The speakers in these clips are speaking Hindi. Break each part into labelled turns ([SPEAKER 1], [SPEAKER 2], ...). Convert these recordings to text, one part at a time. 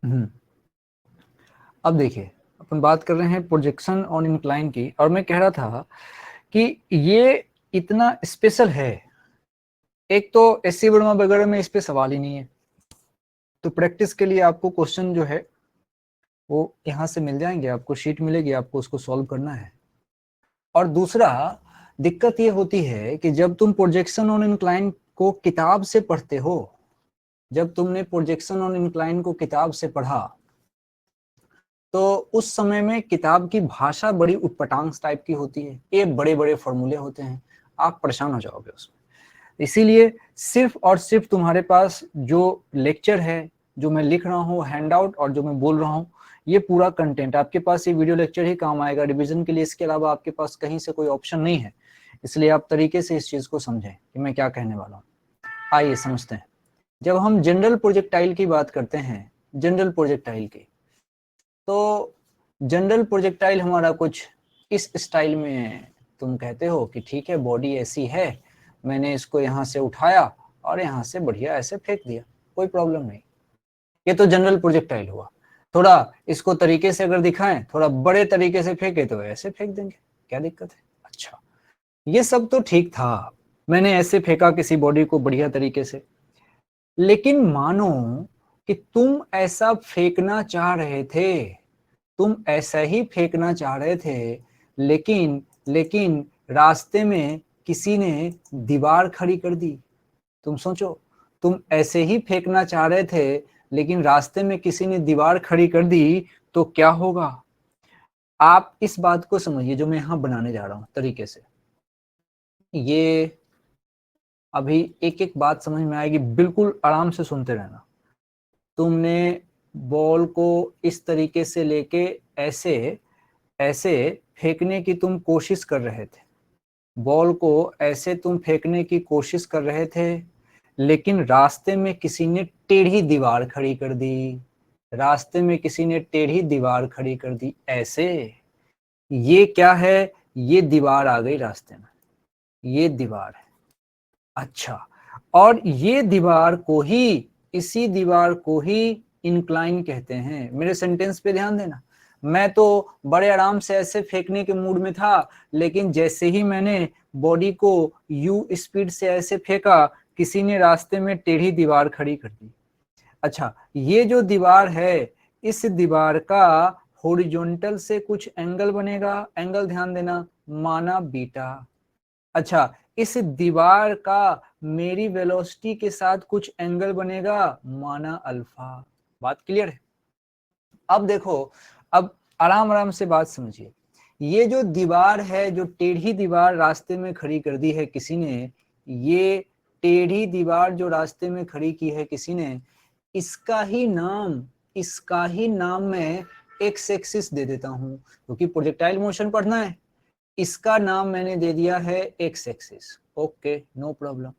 [SPEAKER 1] हम्म, अब देखिए, अपन बात कर रहे हैं प्रोजेक्शन ऑन इंक्लाइन की, और मैं कह रहा था कि ये इतना स्पेशल है। एक तो एससी वर्मा वगैरह में इस पे सवाल ही नहीं है, तो प्रैक्टिस के लिए आपको क्वेश्चन जो है वो यहाँ से मिल जाएंगे, आपको शीट मिलेगी, आपको उसको सॉल्व करना है। और दूसरा दिक्कत ये होती है कि जब तुम प्रोजेक्शन ऑन इंक्लाइन को किताब से पढ़ते हो, जब तुमने प्रोजेक्शन ऑन इंक्लाइन को किताब से पढ़ा, तो उस समय में किताब की भाषा बड़ी उटपटांग टाइप की होती है, ये बड़े बड़े फॉर्मूले होते हैं, आप परेशान हो जाओगे उसमें। इसीलिए सिर्फ और सिर्फ तुम्हारे पास जो लेक्चर है, जो मैं लिख रहा हूँ हैंड आउट और जो मैं बोल रहा हूँ, ये पूरा कंटेंट आपके पास, ये वीडियो लेक्चर ही काम आएगा रिवीजन के लिए। इसके अलावा आपके पास कहीं से कोई ऑप्शन नहीं है, इसलिए आप तरीके से इस चीज को समझें कि मैं क्या कहने वाला हूँ। आइए समझते हैं। जब हम जनरल प्रोजेक्टाइल की बात करते हैं, जनरल प्रोजेक्टाइल की, तो जनरल प्रोजेक्टाइल हमारा कुछ इस स्टाइल में, तुम कहते हो कि ठीक है बॉडी ऐसी है, मैंने इसको यहाँ से उठाया और यहाँ से बढ़िया ऐसे फेंक दिया, कोई प्रॉब्लम नहीं, ये तो जनरल प्रोजेक्टाइल हुआ। थोड़ा इसको तरीके से अगर दिखाएं, थोड़ा बड़े तरीके से फेंके तो ऐसे फेंक देंगे, क्या दिक्कत है। अच्छा, ये सब तो ठीक था, मैंने ऐसे फेंका किसी बॉडी को बढ़िया तरीके से, लेकिन मानो कि तुम ऐसा फेंकना चाह रहे थे, तुम ऐसा ही फेंकना चाह रहे थे, लेकिन लेकिन रास्ते में किसी ने दीवार खड़ी कर दी। तुम सोचो, तुम ऐसे ही फेंकना चाह रहे थे, लेकिन रास्ते में किसी ने दीवार खड़ी कर दी, तो क्या होगा। आप इस बात को समझिए जो मैं यहां बनाने जा रहा हूं तरीके से। ये अभी एक एक बात समझ में आएगी, बिल्कुल आराम से सुनते रहना। तुमने बॉल को इस तरीके से लेके ऐसे ऐसे फेंकने की तुम कोशिश कर रहे थे, बॉल को ऐसे तुम फेंकने की कोशिश कर रहे थे, लेकिन रास्ते में किसी ने टेढ़ी दीवार खड़ी कर दी, रास्ते में किसी ने टेढ़ी दीवार खड़ी कर दी ऐसे। ये क्या है, ये दीवार आ गई रास्ते में, ये दीवार है। अच्छा, और ये दीवार को ही, इसी दीवार को ही इंक्लाइन कहते हैं। मेरे सेंटेंस पे ध्यान देना, मैं तो बड़े आराम से ऐसे फेंकने के मूड में था, लेकिन जैसे ही मैंने बॉडी को यू स्पीड से ऐसे फेंका, किसी ने रास्ते में टेढ़ी दीवार खड़ी कर दी। अच्छा, ये जो दीवार है, इस दीवार का हॉरिजॉन्टल से कुछ एंगल बनेगा, एंगल ध्यान देना, माना बीटा। अच्छा, इस दीवार का मेरी वेलोसिटी के साथ कुछ एंगल बनेगा, माना अल्फा। बात क्लियर है। अब देखो, अब आराम आराम से बात समझिए। ये जो दीवार है, जो टेढ़ी दीवार रास्ते में खड़ी कर दी है किसी ने, ये टेढ़ी दीवार जो रास्ते में खड़ी की है किसी ने, इसका ही नाम मैं एक्स एक्सिस दे देता हूं, क्योंकि प्रोजेक्टाइल मोशन पढ़ना है। इसका नाम मैंने दे दिया है X axis. Okay, no problem.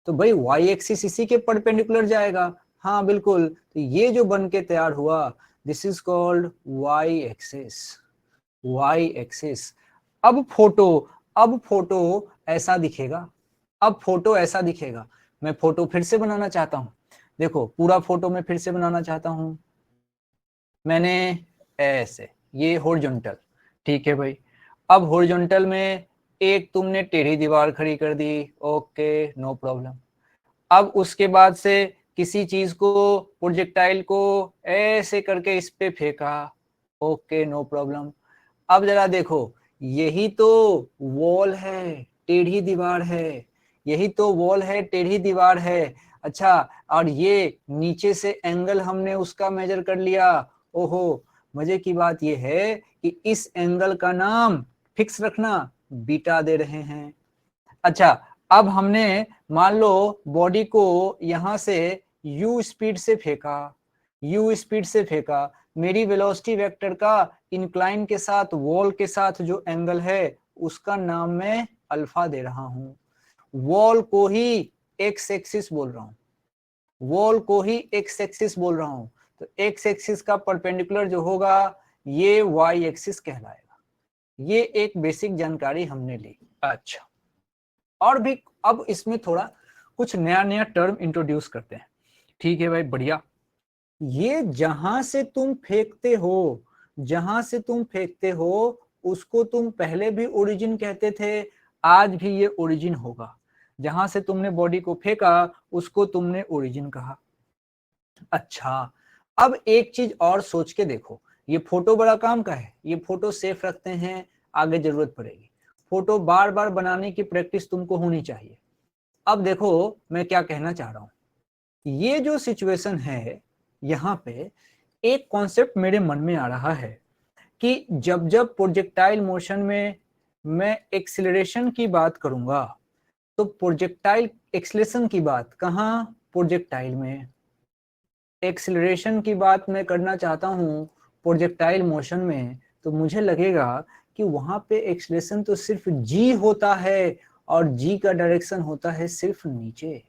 [SPEAKER 1] तो भाई वाई एक्सिस इसी के परपेंडिकुलर जाएगा। हाँ बिल्कुल, तो ये जो बन के तैयार हुआ, this is called Y axis, Y axis. अब फोटो, अब फोटो ऐसा दिखेगा, अब फोटो ऐसा दिखेगा। मैं फोटो फिर से बनाना चाहता हूं, देखो पूरा फोटो मैं फिर से बनाना चाहता हूं। मैंने ऐसे, ये हॉरिजॉन्टल, ठीक है भाई। अब हॉरिजॉन्टल में एक तुमने टेढ़ी दीवार खड़ी कर दी, ओके नो प्रॉब्लम। अब उसके बाद से किसी चीज को, प्रोजेक्टाइल को ऐसे करके इस पे फेंका, ओके नो प्रॉब्लम। अब जरा देखो, यही तो वॉल है, टेढ़ी दीवार है, यही तो वॉल है, टेढ़ी दीवार है। अच्छा, और ये नीचे से एंगल हमने उसका मेजर कर लिया। ओहो, मजे की बात यह है कि इस एंगल का नाम फिक्स रखना, बीटा दे रहे हैं। अच्छा, अब हमने मान लो बॉडी को यहां से u स्पीड से फेंका, u स्पीड से फेंका, मेरी वेलोसिटी वेक्टर का इंक्लाइन के साथ, वॉल के साथ जो एंगल है, उसका नाम मैं अल्फा दे रहा हूं। वॉल को ही एक्स एक्सिस बोल रहा हूं, वॉल को ही एक्स एक्सिस बोल रहा हूं, तो एक्स एक्सिस का परपेंडिकुलर जो होगा, ये वाई एक्सिस कहलाएगा। ये एक बेसिक जानकारी हमने ली। अच्छा, और भी अब इसमें थोड़ा कुछ नया नया टर्म इंट्रोड्यूस करते हैं। ठीक है भाई, बढ़िया। ये जहां से तुम फेंकते हो, जहां से तुम फेंकते हो उसको तुम पहले भी ओरिजिन कहते थे, आज भी ये ओरिजिन होगा। जहां से तुमने बॉडी को फेंका उसको तुमने ओरिजिन कहा। अच्छा, अब एक चीज और सोच के देखो, ये फोटो बड़ा काम का है, ये फोटो सेफ रखते हैं, आगे जरूरत पड़ेगी। फोटो बार बार बनाने की प्रैक्टिस तुमको होनी चाहिए। अब देखो मैं क्या कहना चाह रहा हूं, ये जो सिचुएशन है, यहाँ पे एक कॉन्सेप्ट मेरे मन में आ रहा है कि जब जब प्रोजेक्टाइल मोशन में मैं एक्सीलरेशन की बात करूंगा, तो प्रोजेक्टाइल एक्सीलरेशन की बात कहाँ, प्रोजेक्टाइल में। एक्सीलरेशन की बात मैं करना चाहता हूँ प्रोजेक्टाइल मोशन में, तो मुझे लगेगा कि वहां पे एक्सीलरेशन तो सिर्फ जी होता है, और जी का डायरेक्शन होता है सिर्फ नीचे।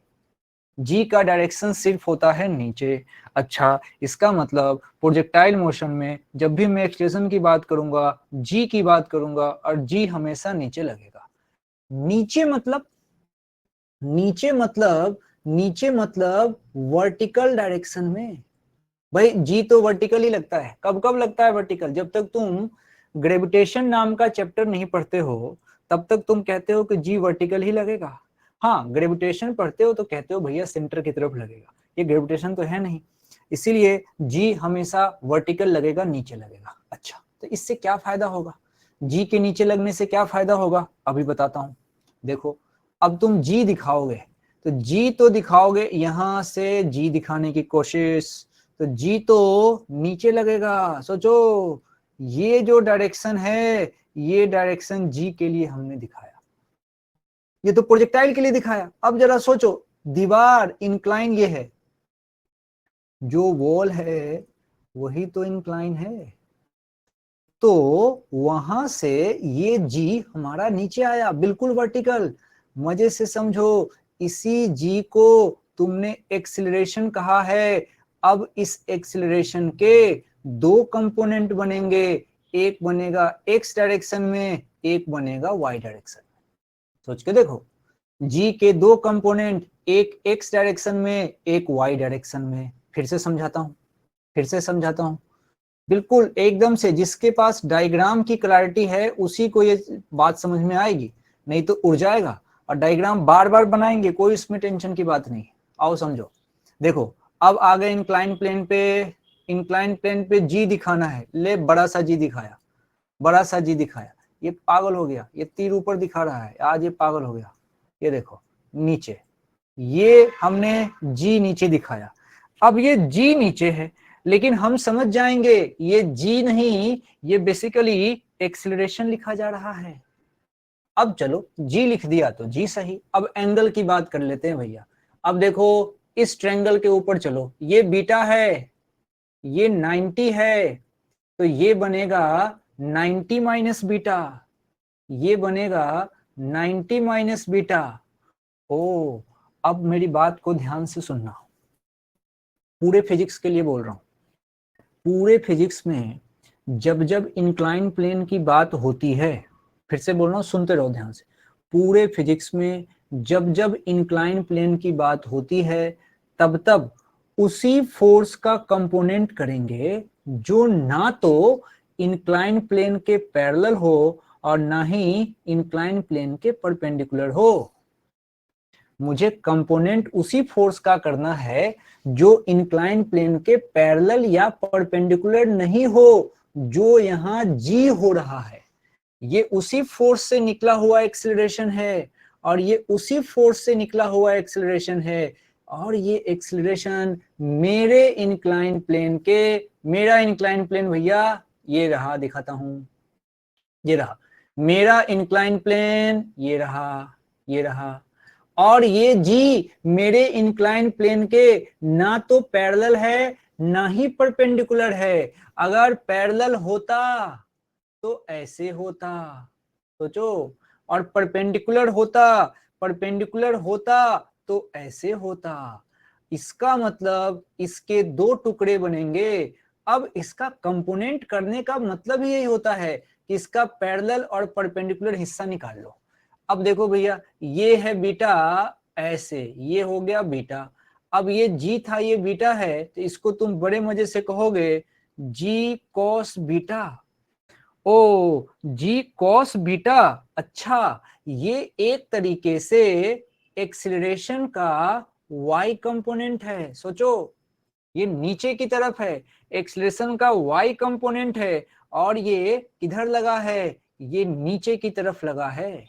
[SPEAKER 1] जी का डायरेक्शन सिर्फ होता है नीचे। अच्छा, इसका मतलब प्रोजेक्टाइल मोशन में जब भी मैं एक्सीलरेशन की बात करूंगा, जी की बात करूंगा, और जी हमेशा नीचे लगेगा। नीचे मतलब, नीचे मतलब, नीचे मतलब वर्टिकल डायरेक्शन में। भाई जी तो वर्टिकल ही लगता है। कब कब लगता है वर्टिकल, जब तक तुम ग्रेविटेशन नाम का चैप्टर नहीं पढ़ते हो तब तक तुम कहते हो कि जी वर्टिकल ही लगेगा। हाँ, ग्रेविटेशन पढ़ते हो तो कहते हो भैया सेंटर की तरफ लगेगा, ये ग्रेविटेशन तो है नहीं, इसीलिए जी हमेशा वर्टिकल लगेगा, नीचे लगेगा। अच्छा, तो इससे क्या फायदा होगा, जी के नीचे लगने से क्या फायदा होगा, अभी बताता हूं। देखो, अब तुम जी दिखाओगे, तो जी तो दिखाओगे, यहां से जी दिखाने की कोशिश, तो जी तो नीचे लगेगा। सोचो, ये जो डायरेक्शन है, ये डायरेक्शन जी के लिए हमने दिखाया, ये तो प्रोजेक्टाइल के लिए दिखाया। अब जरा सोचो, दीवार इंक्लाइन ये है, जो वॉल है वही तो इंक्लाइन है, तो वहां से ये जी हमारा नीचे आया, बिल्कुल वर्टिकल। मजे से समझो, इसी जी को तुमने एक्सीलरेशन कहा है। अब इस एक्सीलरेशन के दो कंपोनेंट बनेंगे, एक बनेगा एक्स डायरेक्शन में, एक बनेगा वाई डायरेक्शन में। सोच के देखो, जी के दो कंपोनेंट, एक एक्स डायरेक्शन में, एक वाई डायरेक्शन में। फिर से समझाता हूं, फिर से समझाता हूं, बिल्कुल एकदम से जिसके पास डायग्राम की क्लैरिटी है उसी को ये बात समझ में आएगी, नहीं तो उड़ जाएगा। और डायग्राम बार बार बनाएंगे, कोई इसमें टेंशन की बात नहीं। आओ समझो, देखो अब आ गए इंक्लाइन प्लेन पे। इंक्लाइन प्लेन पे जी दिखाना है, ले बड़ा सा जी दिखाया, बड़ा सा जी दिखाया, ये पागल हो गया, ये तीर ऊपर दिखा रहा है, आज ये पागल हो गया। ये देखो नीचे, ये हमने जी नीचे दिखाया। अब ये जी नीचे है, लेकिन हम समझ जाएंगे ये जी नहीं, ये बेसिकली एक्सीलरेशन लिखा जा रहा है। अब चलो जी लिख दिया तो जी सही, अब एंगल की बात कर लेते हैं भैया। अब देखो इस ट्रायंगल के ऊपर चलो, ये बीटा है, ये 90 है, तो ये बनेगा 90 माइनस बीटा, ये बनेगा 90 माइनस बीटा। ओ, अब मेरी बात को ध्यान से सुनना, पूरे फिजिक्स के लिए बोल रहा हूं। पूरे फिजिक्स में जब जब इंक्लाइन प्लेन की बात होती है, फिर से बोल रहा हूं, सुनते रहो ध्यान से। पूरे फिजिक्स में जब जब इंक्लाइन प्लेन की बात होती है, तब तब उसी फोर्स का कंपोनेंट करेंगे जो ना तो इंक्लाइन प्लेन के पैरेलल हो और ना ही इंक्लाइन प्लेन के परपेंडिकुलर हो। मुझे कंपोनेंट उसी फोर्स का करना है जो इंक्लाइन प्लेन के पैरेलल या परपेंडिकुलर नहीं हो, जो यहां जी हो रहा है। ये उसी फोर्स से निकला हुआ एक्सीलरेशन है, और ये उसी फोर्स से निकला हुआ एक्सीलरेशन है, और ये एक्सीलरेशन मेरे इंक्लाइन प्लेन के, मेरा इंक्लाइन प्लेन भैया ये रहा, दिखाता हूं, ये रहा मेरा इंक्लाइन प्लेन, ये रहा, ये रहा। और ये जी मेरे इंक्लाइन प्लेन के ना तो पैरेलल है ना ही परपेंडिकुलर है। अगर पैरेलल होता तो ऐसे होता, सोचो, और परपेंडिकुलर होता, परपेंडिकुलर होता तो ऐसे होता। इसका मतलब इसके दो टुकड़े बनेंगे। अब इसका कंपोनेंट करने का मतलब ही यही होता है कि इसका पैरेलल और परपेंडिकुलर हिस्सा निकाल लो। अब देखो भैया, ये है बीटा, ऐसे ये हो गया बीटा। अब ये जी था, ये बीटा है, तो इसको तुम बड़े मजे से कहोगे जी कॉस बीटा। ओ जी कॉस बीटा, अच्छा ये एक तरीके से एक्सीलरेशन का y कंपोनेंट है। सोचो, ये नीचे की तरफ है, एक्सीलरेशन का y कंपोनेंट है, और ये किधर लगा है, ये नीचे की तरफ लगा है।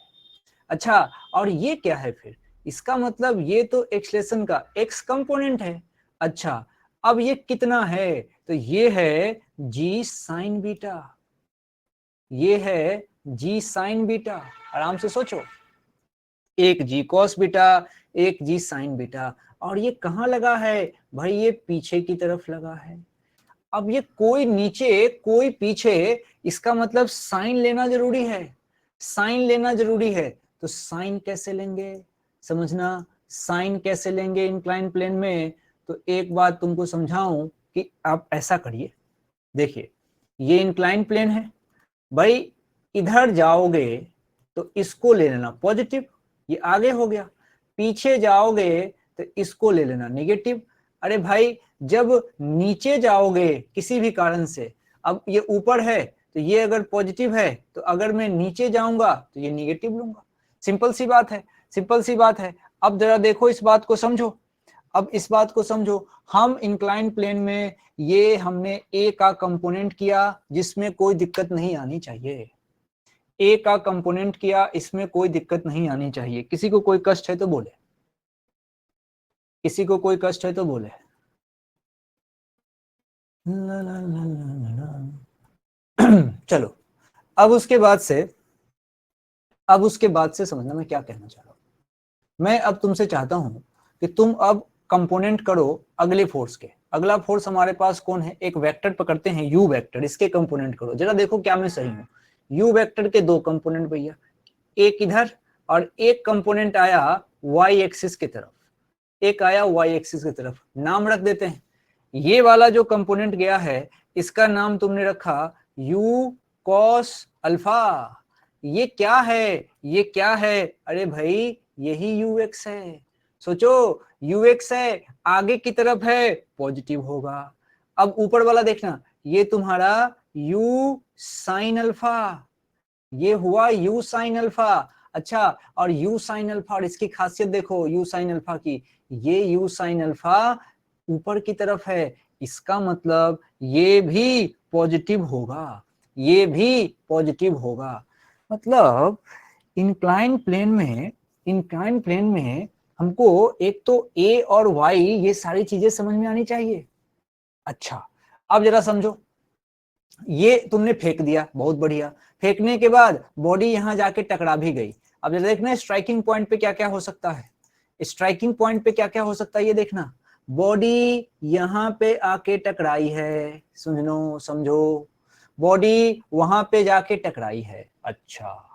[SPEAKER 1] अच्छा, और ये क्या है फिर, इसका मतलब ये तो एक्सीलरेशन का x कंपोनेंट है। अच्छा, अब ये कितना है, तो ये है जी साइन बीटा, ये है जी साइन बीटा। आराम से सोचो, एक जी कॉस बीटा, एक जी साइन बीटा, और ये कहाँ लगा है भाई, ये पीछे की तरफ लगा है। अब ये कोई नीचे कोई पीछे, इसका मतलब साइन लेना जरूरी है, साइन लेना जरूरी है। तो साइन कैसे लेंगे, समझना, साइन कैसे लेंगे इंक्लाइन प्लेन में। तो एक बात तुमको समझाऊं कि आप ऐसा करिए, देखिए ये इंक्लाइन प्लेन है भाई, इधर जाओगे तो इसको ले लेना पॉजिटिव, ये आगे हो गया, पीछे जाओगे तो इसको ले लेना नेगेटिव। अरे भाई जब नीचे जाओगे किसी भी कारण से, अब ये ऊपर है तो ये अगर पॉजिटिव है, तो अगर मैं नीचे जाऊंगा तो ये नेगेटिव लूंगा। सिंपल सी बात है, सिंपल सी बात है। अब जरा देखो इस बात को समझो, अब इस बात को समझो, हम इंक्लाइन प्लेन में ये हमने ए का कंपोनेंट किया जिसमें कोई दिक्कत नहीं आनी चाहिए, ए का कंपोनेंट किया, इसमें कोई दिक्कत नहीं आनी चाहिए। किसी को कोई कष्ट है तो बोले, किसी को कोई कष्ट है तो बोले। चलो, अब उसके बाद से, अब उसके बाद से समझना मैं क्या कहना चाह रहा हूं। मैं अब तुमसे चाहता हूं कि तुम अब कंपोनेंट करो अगले फोर्स के। अगला फोर्स हमारे पास कौन है, एक वेक्टर पकड़ते हैं यू वेक्टर, इसके कंपोनेंट करो। जरा देखो क्या मैं सही हूं। यू वेक्टर के दो कंपोनेंट भैया, एक इधर और एक कंपोनेंट आया वाई एक्सिस की तरफ, एक आया वाई एक्सिस की तरफ। नाम रख देते हैं, ये वाला जो कंपोनेंट गया है इसका नाम तुमने रखा यू कॉस अल्फा। ये क्या है, ये क्या है, अरे भाई यही यू एक्स है। सोचो, यू एक्स है, आगे की तरफ है, पॉजिटिव होगा। अब ऊपर वाला देखना, ये तुम्हारा यू साइन अल्फा, ये हुआ यू साइन अल्फा। अच्छा, और यू साइन अल्फा, और इसकी खासियत देखो यू साइन अल्फा की, ये यू साइन अल्फा ऊपर की तरफ है, इसका मतलब ये भी पॉजिटिव होगा, ये भी पॉजिटिव होगा। मतलब इंक्लाइन प्लेन में, इंक्लाइन प्लेन में हमको एक तो ए और वाई ये सारी चीजें समझ में आनी चाहिए। अच्छा, अब जरा समझो, ये तुमने फेंक दिया, बहुत बढ़िया, फेंकने के बाद बॉडी यहां जाके टकरा भी गई। अब जरा देखना स्ट्राइकिंग पॉइंट पे क्या क्या हो सकता है, स्ट्राइकिंग पॉइंट पे क्या क्या हो सकता है ये देखना। बॉडी यहां पे आके टकराई है, सुनो समझो, बॉडी वहां पे जाके टकराई है। अच्छा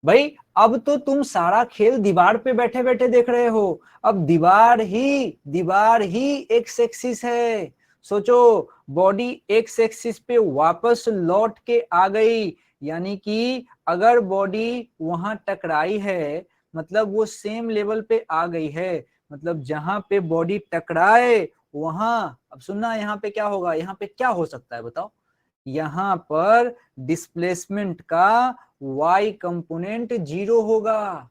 [SPEAKER 1] भाई, अब तो तुम सारा खेल दीवार पे बैठे बैठे देख रहे हो। अब दीवार ही एक्स एक्सिस है। सोचो, बॉडी एक्स एक्सिस पे वापस लौट के आ गई, यानी कि अगर बॉडी वहां टकराई है मतलब वो सेम लेवल पे आ गई है। मतलब जहां पे बॉडी टकराए वहां, अब सुनना यहाँ पे क्या होगा, यहाँ पे क्या हो सकता है बताओ, यहां पर डिस्प्लेसमेंट का y कंपोनेंट 0 होगा।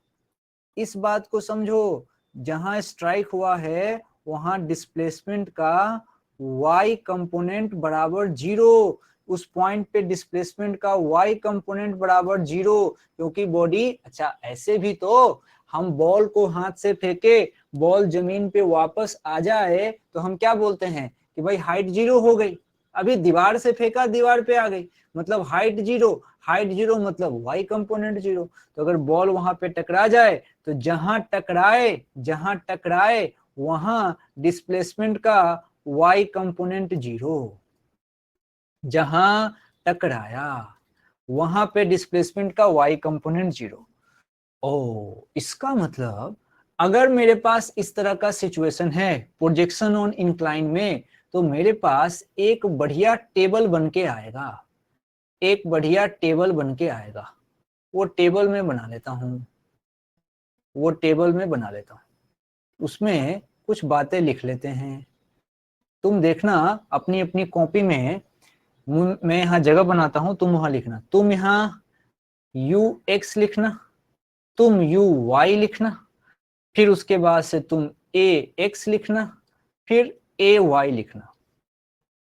[SPEAKER 1] इस बात को समझो, जहां स्ट्राइक हुआ है वहां डिस्प्लेसमेंट का y कंपोनेंट बराबर 0। उस पॉइंट पे डिस्प्लेसमेंट का y कंपोनेंट बराबर 0, क्योंकि बॉडी, अच्छा ऐसे भी तो हम बॉल को हाथ से फेंके, बॉल जमीन पे वापस आ जाए तो हम क्या बोलते हैं कि भाई हाइट 0 हो गई। अभी दीवार से फेंका, दीवार पे आ गई, मतलब हाइट 0, हाइट 0 मतलब y कंपोनेंट 0। तो अगर बॉल वहां पे टकरा जाए तो जहां टकराए वहां डिस्प्लेसमेंट का y कंपोनेंट 0, जहां टकराया वहां पे डिस्प्लेसमेंट का y कंपोनेंट 0। ओ, इसका मतलब अगर मेरे पास इस तरह का सिचुएशन है प्रोजेक्शन ऑन इंक्लाइन में, तो मेरे पास एक बढ़िया टेबल बन के आएगा, एक बढ़िया टेबल बन के आएगा। वो टेबल में बना लेता हूं, वो टेबल में बना लेता हूं। उसमें कुछ बातें लिख लेते हैं। तुम देखना अपनी अपनी कॉपी में, मैं यहाँ जगह बनाता हूं, तुम वहां लिखना। तुम यहाँ ux लिखना, तुम uy लिखना, फिर उसके बाद से तुम ax लिखना, फिर ay लिखना।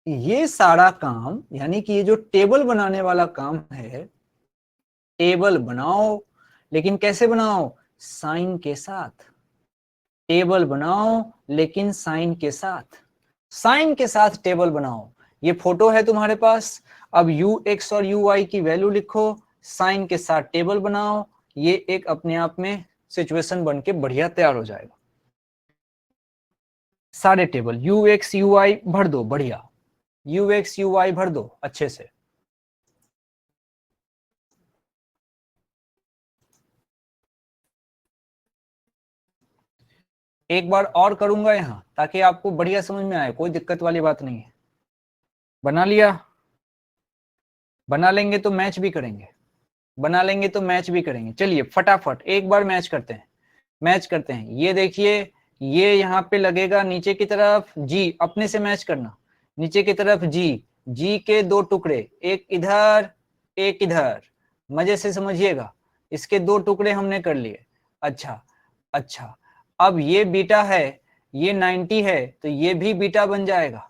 [SPEAKER 1] ये सारा काम, यानी कि ये जो टेबल बनाने वाला काम है, टेबल बनाओ, लेकिन कैसे बनाओ? साइन के साथ। टेबल बनाओ लेकिन साइन के साथ, साइन के साथ टेबल बनाओ। ये फोटो है तुम्हारे पास, अब ux और uy की वैल्यू लिखो, साइन के साथ टेबल बनाओ। ये एक अपने आप में सिचुएशन बन के बढ़िया तैयार हो जाएगा। सारे टेबल ux uy भर दो, बढ़िया, ux uy भर दो अच्छे से। एक बार और करूंगा यहां ताकि आपको बढ़िया समझ में आए, कोई दिक्कत वाली बात नहीं है। बना लिया? बना लेंगे तो मैच भी करेंगे, बना लेंगे तो मैच भी करेंगे। चलिए फटाफट एक बार मैच करते हैं, मैच करते हैं। ये देखिए, ये यहाँ पे लगेगा नीचे की तरफ जी, अपने से मैच करना। नीचे की तरफ जी, जी के दो टुकड़े, एक इधर एक इधर, मजे से समझिएगा। इसके दो टुकड़े हमने कर लिए। अच्छा अच्छा, अब ये बीटा है, ये 90 है, तो ये भी बीटा बन जाएगा।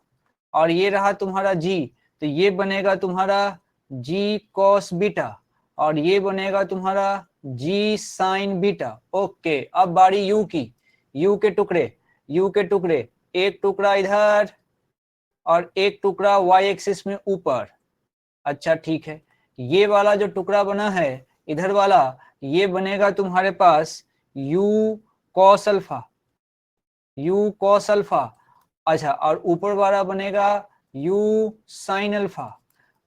[SPEAKER 1] और ये रहा तुम्हारा जी, तो ये बनेगा तुम्हारा जी कॉस बीटा, और ये बनेगा तुम्हारा जी साइन बीटा। ओके, अब बारी यू की। यू के टुकड़े, यू के टुकड़े, एक टुकड़ा इधर और एक टुकड़ा वाई एक्सिस में ऊपर। अच्छा ठीक है, ये वाला जो टुकड़ा बना है इधर वाला, ये बनेगा तुम्हारे पास u cos alpha, u cos alpha. अच्छा, और ऊपर वाला बनेगा यू साइन अल्फा।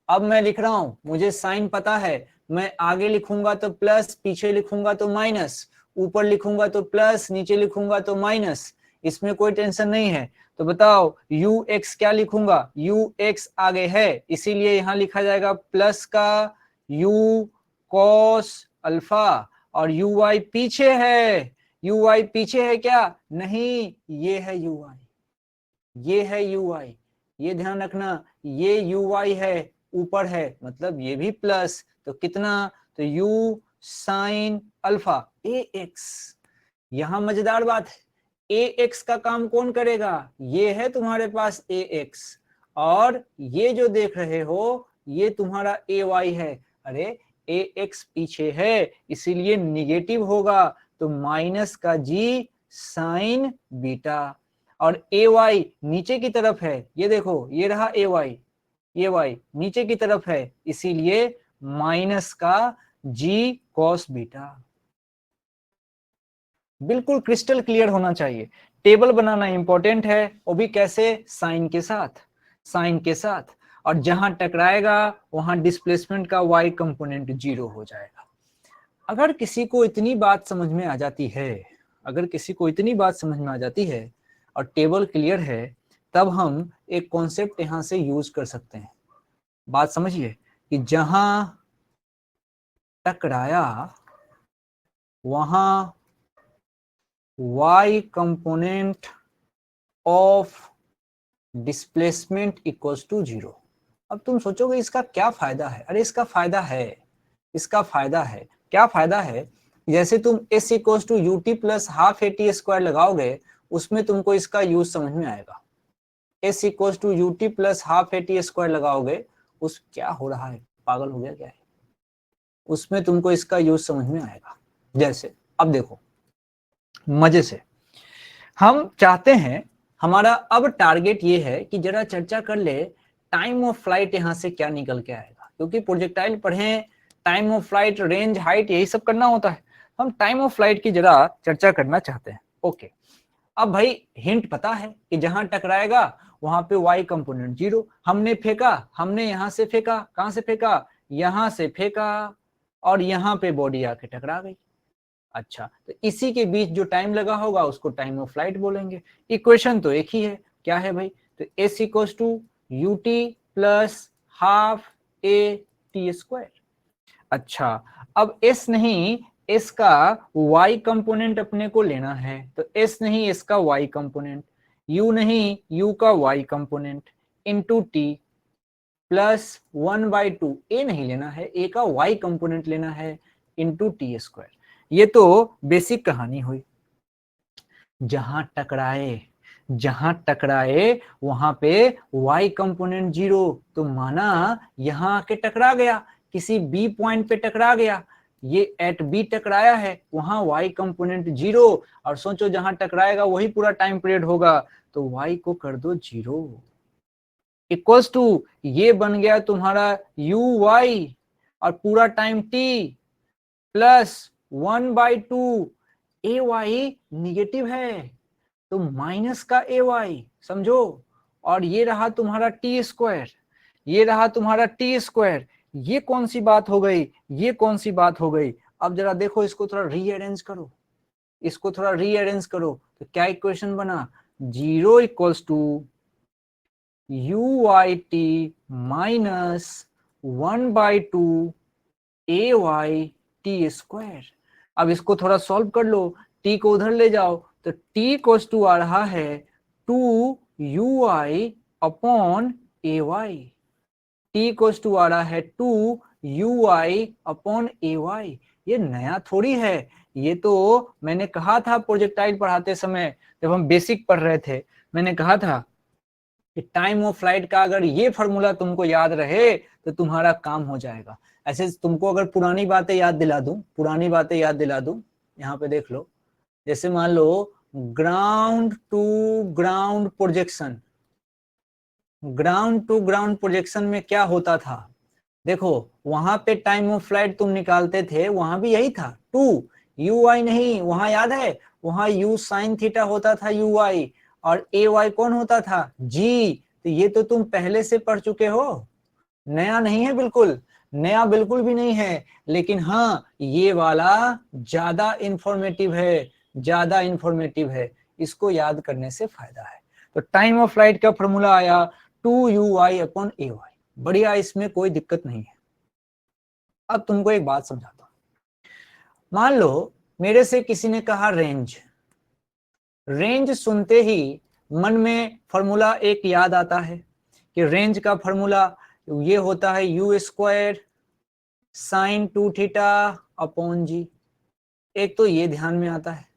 [SPEAKER 1] अब मैं लिख रहा हूं, मुझे साइन पता है, मैं आगे लिखूंगा तो प्लस, पीछे लिखूंगा तो माइनस, ऊपर लिखूंगा तो प्लस, नीचे लिखूंगा तो माइनस, इसमें कोई टेंशन नहीं है। तो बताओ यू एक्स क्या लिखूंगा? यू एक्स आगे है, इसीलिए यहां लिखा जाएगा प्लस का यू कॉस अल्फा, और यू वाई पीछे है। यू वाई पीछे है क्या? नहीं, ये है यू वाई, ये है यू आई, ये ध्यान रखना, ये यू आई है, ऊपर है, मतलब ये भी प्लस, तो कितना? तो you sine alpha A x. यहां मजेदार बात है, ए एक्स का काम कौन करेगा? ये है तुम्हारे पास ए एक्स, और ये जो देख रहे हो ये तुम्हारा ए वाई है। अरे ए एक्स पीछे है, इसीलिए निगेटिव होगा, तो माइनस का जी साइन बीटा। और ए वाई नीचे की तरफ है, ये देखो, ये रहा ए वाई, ये वाई नीचे की तरफ है, इसीलिए माइनस का जी कॉस बीटा। बिल्कुल क्रिस्टल क्लियर होना चाहिए। टेबल बनाना इंपॉर्टेंट है, वो भी कैसे? साइन के साथ, साइन के साथ। और जहां टकराएगा वहां डिस्प्लेसमेंट का वाई कंपोनेंट 0 हो जाएगा। अगर किसी को इतनी बात समझ में आ जाती है, अगर किसी को इतनी बात समझ में आ जाती है और टेबल क्लियर है, तब हम एक कॉन्सेप्ट यहां से यूज कर सकते हैं। बात समझिए कि जहां टकराया वहां y component of displacement equals to 0। अब तुम सोचोगे इसका क्या फायदा है? अरे इसका फायदा है, इसका फायदा है। क्या फायदा है? जैसे तुम s equals to u t plus half a t square लगाओगे, उसमें तुमको इसका यूज समझ में आएगा। s equals to u t plus half a t square लगाओगे, उस क्या हो रहा है, पागल हो गया क्या है? उसमें तुमको इसका यूज समझ में आएगा। जैसे अब देखो मजे से, हम चाहते हैं, हमारा अब टारगेट ये है कि जरा चर्चा कर ले टाइम ऑफ फ्लाइट यहां से क्या निकल के आएगा, क्योंकि प्रोजेक्टाइल पढ़े, time of flight, range, height, यही सब करना होता है। हम टाइम ऑफ फ्लाइट की जरा चर्चा करना चाहते हैं। ओके, अब भाई हिंट पता है कि जहां टकराएगा वहां पे y कंपोनेंट 0। हमने फेंका, हमने यहां से फेंका, कहां से फेंका? यहां से फेंका, और यहां पे बॉडी आके टकरा गई। अच्छा, तो इसी के बीच जो टाइम लगा होगा उसको टाइम ऑफ फ्लाइट बोलेंगे। इक्वेशन तो एक ही है, क्या है भाई? तो s equals to u t plus half a t square. अच्छा, अब s नहीं, एस का वाई कंपोनेंट अपने को लेना है, तो एस नहीं एस का वाई कंपोनेंट, यू नहीं यू का y component into t plus 1/2, a नहीं लेना है, ए का वाई कंपोनेंट लेना है इंटू टी स्क्वायर। ये तो बेसिक कहानी हुई। जहां टकराए वहां पे y कंपोनेंट 0, तो माना यहां आके टकरा गया, किसी b पॉइंट पे टकरा गया, ये एट b टकराया है, वहां y कंपोनेंट 0, और सोचो जहां टकराएगा वही पूरा टाइम पीरियड होगा, तो y को कर दो 0 इक्वल्स टू ये बन गया तुम्हारा uy और पूरा time t plus 1/2 ay negative है तो माइनस का ए वाई, समझो, और ये रहा तुम्हारा टी स्क्वायर, ये रहा तुम्हारा टी स्क्वायर। ये कौन सी बात हो गई, ये कौन सी बात हो गई। अब जरा देखो इसको थोड़ा रीअरेंज करो, इसको थोड़ा रीअरेंज करो, तो क्या इक्वेशन बना, 0 equals to u y t minus 1/2 a y t square. अब इसको थोड़ा सॉल्व कर लो, टी को उधर ले जाओ, तो t इक्वल्स टू आ रहा है 2ui upon a y, t equals to आ रहा है 2ui अपॉन ए वाई। ये नया थोड़ी है, ये तो मैंने कहा था प्रोजेक्टाइल पढ़ाते समय, जब हम बेसिक पढ़ रहे थे, मैंने कहा था कि टाइम ऑफ फ्लाइट का अगर ये फॉर्मूला तुमको याद रहे तो तुम्हारा काम हो जाएगा। ऐसे तुमको अगर पुरानी बातें याद दिला दूं, पुरानी बातें याद दिला दूं, यहाँ पे देख लो, जैसे मान लो ground to ground projection, ground to ground projection में क्या होता था, देखो वहां पे टाइम ऑफ फ्लाइट तुम निकालते थे, वहां भी यही था 2ui, नहीं वहां याद है, वहां u साइन थीटा होता था ui, और ए वाई कौन होता था g। तो ये तो तुम पहले से पढ़ चुके हो, नया नहीं है, बिल्कुल नया बिल्कुल भी नहीं है, लेकिन हाँ ये वाला ज्यादा इंफॉर्मेटिव है, ज्यादा इंफॉर्मेटिव है, इसको याद करने से फायदा है। तो टाइम ऑफ फ्लाइट का फॉर्मूला आया 2ui अपॉन ए वाई, बढ़िया, इसमें कोई दिक्कत नहीं है। अब तुमको एक बात समझाता हूं, मान लो मेरे से किसी ने कहा रेंज, रेंज सुनते ही मन में फॉर्मूला एक याद आता है कि रेंज का फॉर्मूला ये होता है u square sine 2 theta upon g, एक तो ये ध्यान में आता है।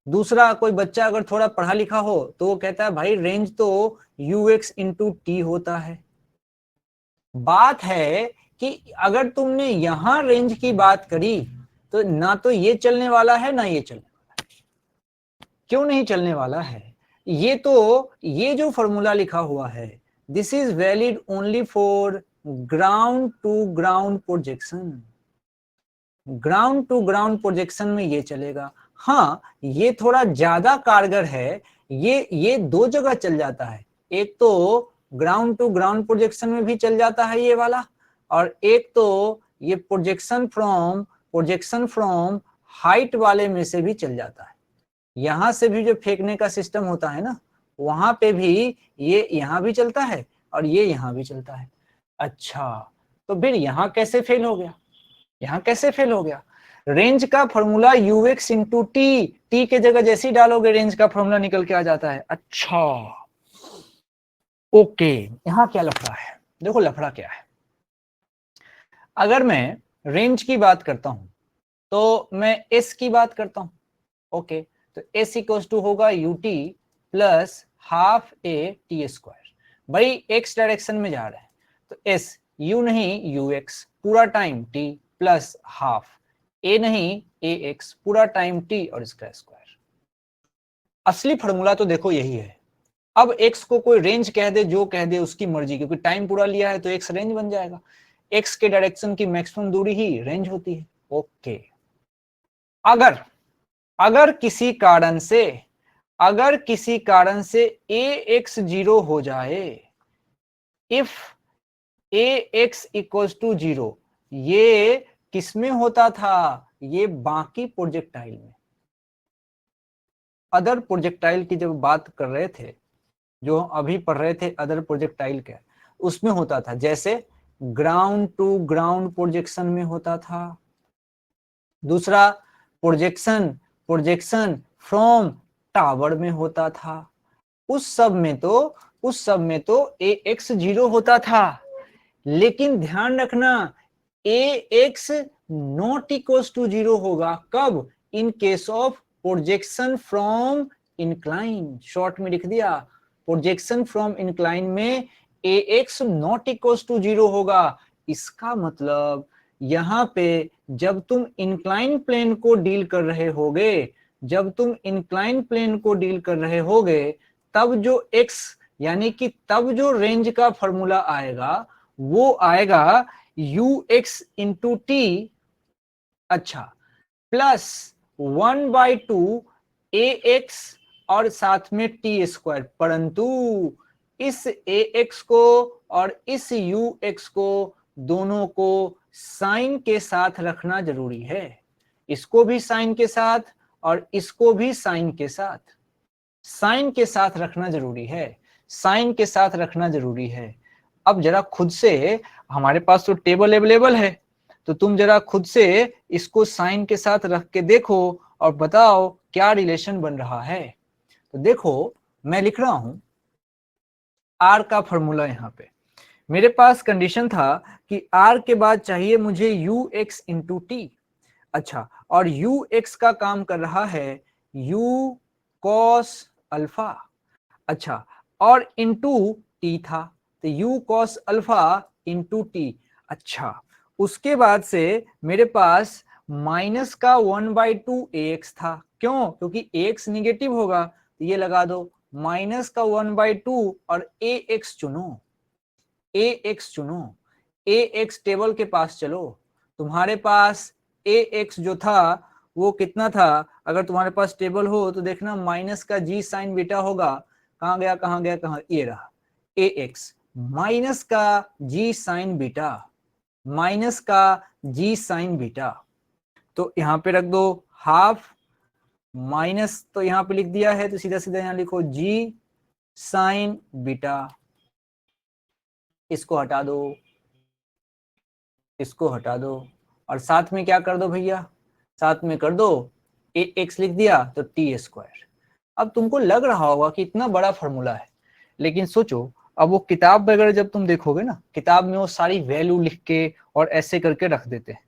[SPEAKER 1] दूसरा, कोई बच्चा अगर थोड़ा पढ़ा लिखा हो तो वो कहता है भाई रेंज तो यू एक्स इंटू टी होता है। बात है कि अगर तुमने यहां रेंज की बात करी तो ना तो ये चलने वाला है ना ये चलने वाला है। क्यों नहीं चलने वाला है, ये तो ये जो फॉर्मूला लिखा हुआ है this is valid only for ground to ground projection, ground to ground projection में ये चलेगा। हाँ ये थोड़ा ज्यादा कारगर है, ये दो जगह चल जाता है, एक तो ग्राउंड टू ग्राउंड प्रोजेक्शन में भी चल जाता है ये वाला, और एक तो ये प्रोजेक्शन फ्रॉम हाइट वाले में से भी चल जाता है। यहां से भी जो फेंकने का सिस्टम होता है ना, वहां पे भी ये यहां भी चलता है और ये यहां भी चलता है। अच्छा, तो फिर यहां कैसे फेल हो गया, यहां कैसे फेल हो गया, रेंज का formula you x into T, T के जगह जैसे ही डालोगे रेंज का फॉर्मूला निकल के आ जाता है। अच्छा ओके, यहां क्या लफड़ा है, देखो लफड़ा क्या है। अगर मैं रेंज की बात करता हूं तो मैं एस की बात करता हूं, ओके, तो एस इक्वल्स टू होगा you t plus half a t square. भाई एक्स डायरेक्शन में जा रहे हैं तो एस यू नहीं यू एक्स पूरा time T plus half, a नहीं ए एक्स पूरा टाइम टी और इसका स्क्वायर। असली फॉर्मूला तो देखो यही है। अब एक्स को कोई रेंज कह दे, जो कह दे उसकी मर्जी, क्योंकि टाइम पूरा लिया है तो एक्स रेंज बन जाएगा, एक्स के डायरेक्शन की मैक्सिमम दूरी ही रेंज होती है। ओके, अगर अगर किसी कारण से ए एक्स 0 हो जाए, if a x equals to 0, ये किसमें होता था, ये बाकी प्रोजेक्टाइल में, अदर प्रोजेक्टाइल की जब बात कर रहे थे, जो अभी पढ़ रहे थे अदर प्रोजेक्टाइल के, उसमें होता था, जैसे ग्राउंड टू ग्राउंड प्रोजेक्शन में होता था, दूसरा प्रोजेक्शन, प्रोजेक्शन फ्रॉम टावर में होता था। उस सब में तो ए एक्स 0 होता था, लेकिन ध्यान रखना ए एक्स नॉट इक्वल्स टू 0 होगा। कब? In case of projection from incline. Short में लिख दिया, प्रोजेक्शन फ्रॉम इंक्लाइन में ए एक्स नॉट इक्वल्स टू 0 होगा। इसका मतलब यहां पे जब तुम इंक्लाइन प्लेन को डील कर रहे होगे, जब तुम इंक्लाइन प्लेन को डील कर रहे होगे, तब जो x यानी कि तब जो रेंज का फॉर्मूला आएगा वो आएगा ux इंटू टी, अच्छा, प्लस 1/2 ax और साथ में टी स्क्वायर। परंतु इस ax को और इस ux को दोनों को साइन के साथ रखना जरूरी है। इसको भी साइन के साथ और इसको भी साइन के साथ, साइन के साथ रखना जरूरी है, साइन के साथ रखना जरूरी है। अब जरा खुद से, हमारे पास तो टेबल अवेलेबल है, तो तुम जरा खुद से इसको साइन के साथ रख के देखो और बताओ क्या रिलेशन बन रहा है। तो देखो मैं लिख रहा हूं आर का फॉर्मूला। यहां पे मेरे पास कंडीशन था कि आर के बाद चाहिए मुझे यू एक्स इंटू टी, अच्छा, और यू एक्स का काम कर रहा है यू कॉस अल्फा, अच्छा, और इंटू टी था, तो you cos alpha into T, अच्छा। उसके बाद से मेरे पास माइनस का 1/2 ax था, क्यों? क्योंकि ax निगेटिव होगा, तो ये लगा दो माइनस का 1/2 और ax चुनो, ax चुनो, ax टेबल के पास चलो। तुम्हारे पास ax जो था वो कितना था? अगर तुम्हारे पास टेबल हो तो देखना माइनस का जी साइन बीटा होगा। कहाँ गया, कहाँ गया, कहाँ, ये रहा ax, माइनस का जी साइन बीटा, माइनस का जी साइन बीटा। तो यहाँ पे रख दो हाफ, माइनस तो यहाँ पे लिख दिया है, तो सीधा सीधा यहाँ लिखो जी साइन बीटा। इसको हटा दो, इसको हटा दो, और साथ में क्या कर दो भैया, साथ में कर दो ए एक्स लिख दिया तो टी स्क्वायर। अब तुमको लग रहा होगा कि इतना बड़ा फॉर्मूला है, लेकिन सोचो अब वो किताब वगैरह जब तुम देखोगे ना, किताब में वो सारी वैल्यू लिख के और ऐसे करके रख देते हैं।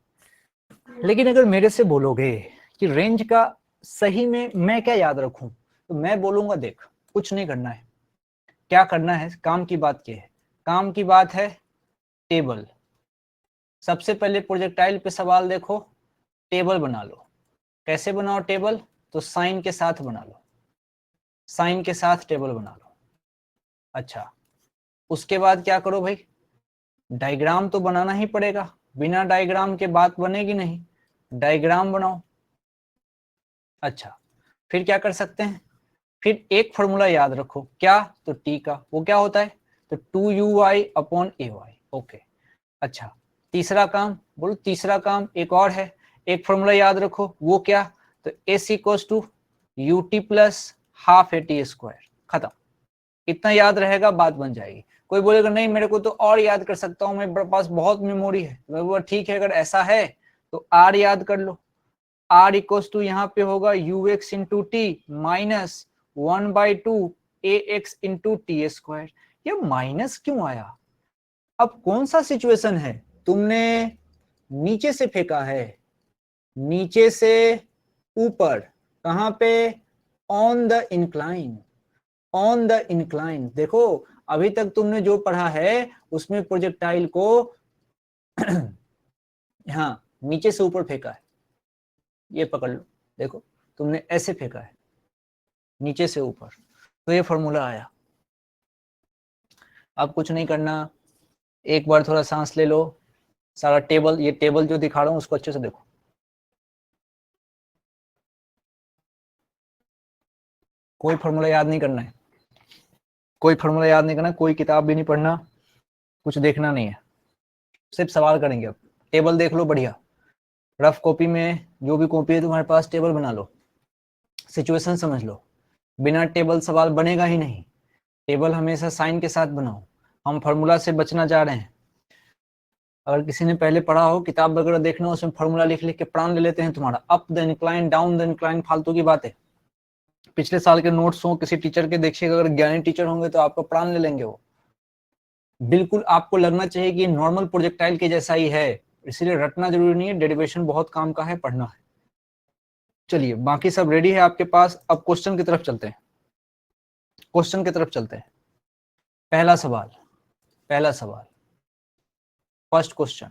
[SPEAKER 1] लेकिन अगर मेरे से बोलोगे कि रेंज का सही में मैं क्या याद रखूं, तो मैं बोलूंगा देख कुछ नहीं करना है। क्या करना है, काम की बात क्या है? काम की बात है टेबल। सबसे पहले प्रोजेक्टाइल पे सवाल देखो, टेबल बना लो। कैसे बनाओ टेबल? तो साइन के साथ बना लो, साइन के साथ टेबल बना लो। अच्छा, उसके बाद क्या करो भाई, डायग्राम तो बनाना ही पड़ेगा, बिना डायग्राम के बात बनेगी नहीं, डायग्राम बनाओ। अच्छा, फिर क्या कर सकते हैं? फिर एक फॉर्मूला याद रखो, क्या? तो टी का, वो क्या होता है? तो 2uy अपॉन ay। ओके, अच्छा, तीसरा काम बोलो, तीसरा काम एक और है, एक फॉर्मूला याद रखो, वो क्या? तो s equals to u t plus half a t square. खत्म, इतना याद रहेगा, बात बन जाएगी। कोई बोलेगा नहीं मेरे को तो और याद कर सकता हूँ, मेरे पास बहुत मेमोरी है, वो ठीक है, अगर ऐसा है तो आर याद कर लो। आर इक्वल्स टू यहाँ पे होगा you x into T minus 1/2 A x into T square. ये माइनस क्यों आया? अब कौन सा सिचुएशन है, तुमने नीचे से फेंका है, नीचे से ऊपर, कहां पे? On the incline, on the incline. देखो अभी तक तुमने जो पढ़ा है उसमें प्रोजेक्टाइल को हाँ नीचे से ऊपर फेंका है, ये पकड़ लो, देखो तुमने ऐसे फेंका है नीचे से ऊपर, तो ये फॉर्मूला आया। अब कुछ नहीं करना, एक बार थोड़ा सांस ले लो, सारा टेबल, ये टेबल जो दिखा रहा हूं उसको अच्छे से देखो। कोई फॉर्मूला याद नहीं करना है, कोई फॉर्मूला याद नहीं करना, कोई किताब भी नहीं पढ़ना, कुछ देखना नहीं है, सिर्फ सवाल करेंगे। अब टेबल देख लो बढ़िया, रफ कॉपी में जो भी कॉपी है तुम्हारे पास, टेबल बना लो, सिचुएशन समझ लो। बिना टेबल सवाल बनेगा ही नहीं, टेबल हमेशा साइन के साथ बनाओ। हम फॉर्मूला से बचना चाह रहे हैं, अगर किसी ने पहले पढ़ा हो, किताब वगैरह देखना, उसमें फॉर्मूला लिख लिख के प्राण ले लेते हैं तुम्हारा, up the incline, down the incline, फालतू की बात है। पिछले साल के नोट्स हो किसी टीचर के, देखिएगा, अगर ज्ञानी टीचर होंगे तो आपको प्राण ले लेंगे वो। बिल्कुल आपको लगना चाहिए कि नॉर्मल प्रोजेक्टाइल के जैसा ही है, इसीलिए रटना जरूरी नहीं है, डेरिवेशन बहुत काम का है, पढ़ना है। चलिए बाकी सब रेडी है आपके पास, अब क्वेश्चन की तरफ चलते हैं। क्वेश्चन की तरफ चलते हैं। पहला सवाल, फर्स्ट क्वेश्चन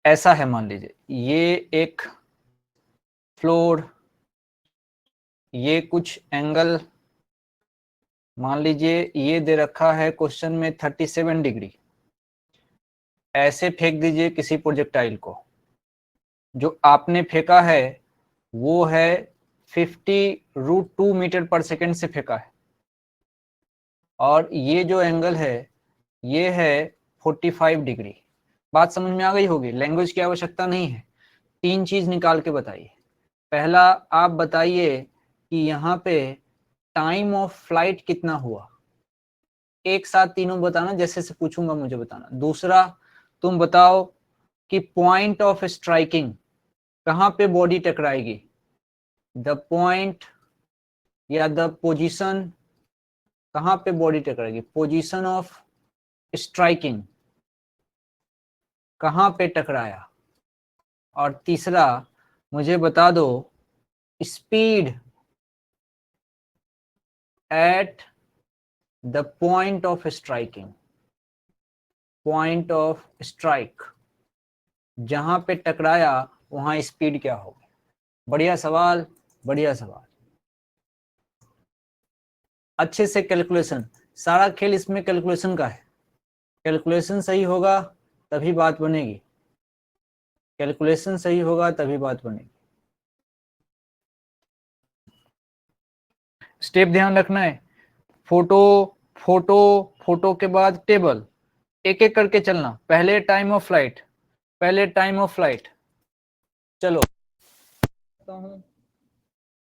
[SPEAKER 1] ऐसा है, मान लीजिए ये एक फ्लोर, ये कुछ एंगल, मान लीजिए ये दे रखा है क्वेश्चन में 37 डिग्री। ऐसे फेंक दीजिए किसी प्रोजेक्टाइल को, जो आपने फेंका है वो है 50√2 मीटर पर सेकेंड से फेंका है, और ये जो एंगल है ये है 45 डिग्री। बात समझ में आ गई होगी, लैंग्वेज की आवश्यकता नहीं है। 3 चीज निकाल के बताइए। पहला आप बताइए कि यहाँ पे टाइम ऑफ फ्लाइट कितना हुआ, एक साथ तीनों बताना, जैसे से पूछूंगा मुझे बताना। दूसरा तुम बताओ कि पॉइंट ऑफ स्ट्राइकिंग, कहाँ पे बॉडी टकराएगी, द पॉइंट या द पोजीशन, कहाँ पे बॉडी टकराएगी, पोजीशन ऑफ स्ट्राइकिंग, कहाँ पे टकराया। और तीसरा मुझे बता दो speed at the point of striking, point of strike, जहां पे टकराया वहां स्पीड क्या होगी। बढ़िया सवाल, बढ़िया सवाल। अच्छे से कैलकुलेशन, सारा खेल इसमें कैलकुलेशन का है। कैलकुलेशन सही होगा तभी बात बनेगी, कैलकुलेशन सही होगा तभी बात बनेगी। स्टेप ध्यान रखना है, फोटो फोटो फोटो के बाद टेबल, एक एक करके चलना। पहले टाइम ऑफ फ्लाइट, पहले टाइम ऑफ फ्लाइट। चलो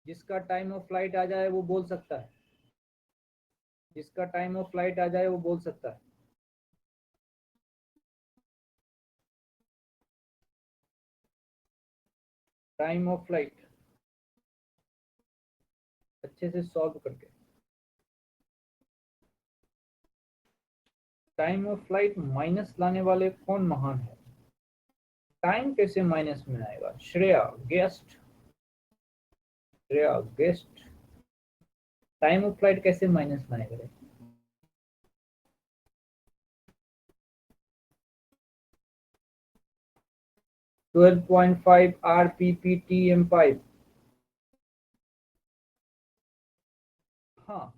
[SPEAKER 1] जिसका टाइम ऑफ फ्लाइट आ जाए वो बोल सकता है, जिसका टाइम ऑफ फ्लाइट आ जाए वो बोल सकता है। टाइम ऑफ फ्लाइट अच्छे से सॉल्व करके। टाइम ऑफ फ्लाइट माइनस लाने वाले कौन महान है। टाइम कैसे माइनस में आएगा, Shreya guest, Shreya guest, time of flight कैसे माइनस में आएगा। 12.5 RPPTM5, हाँ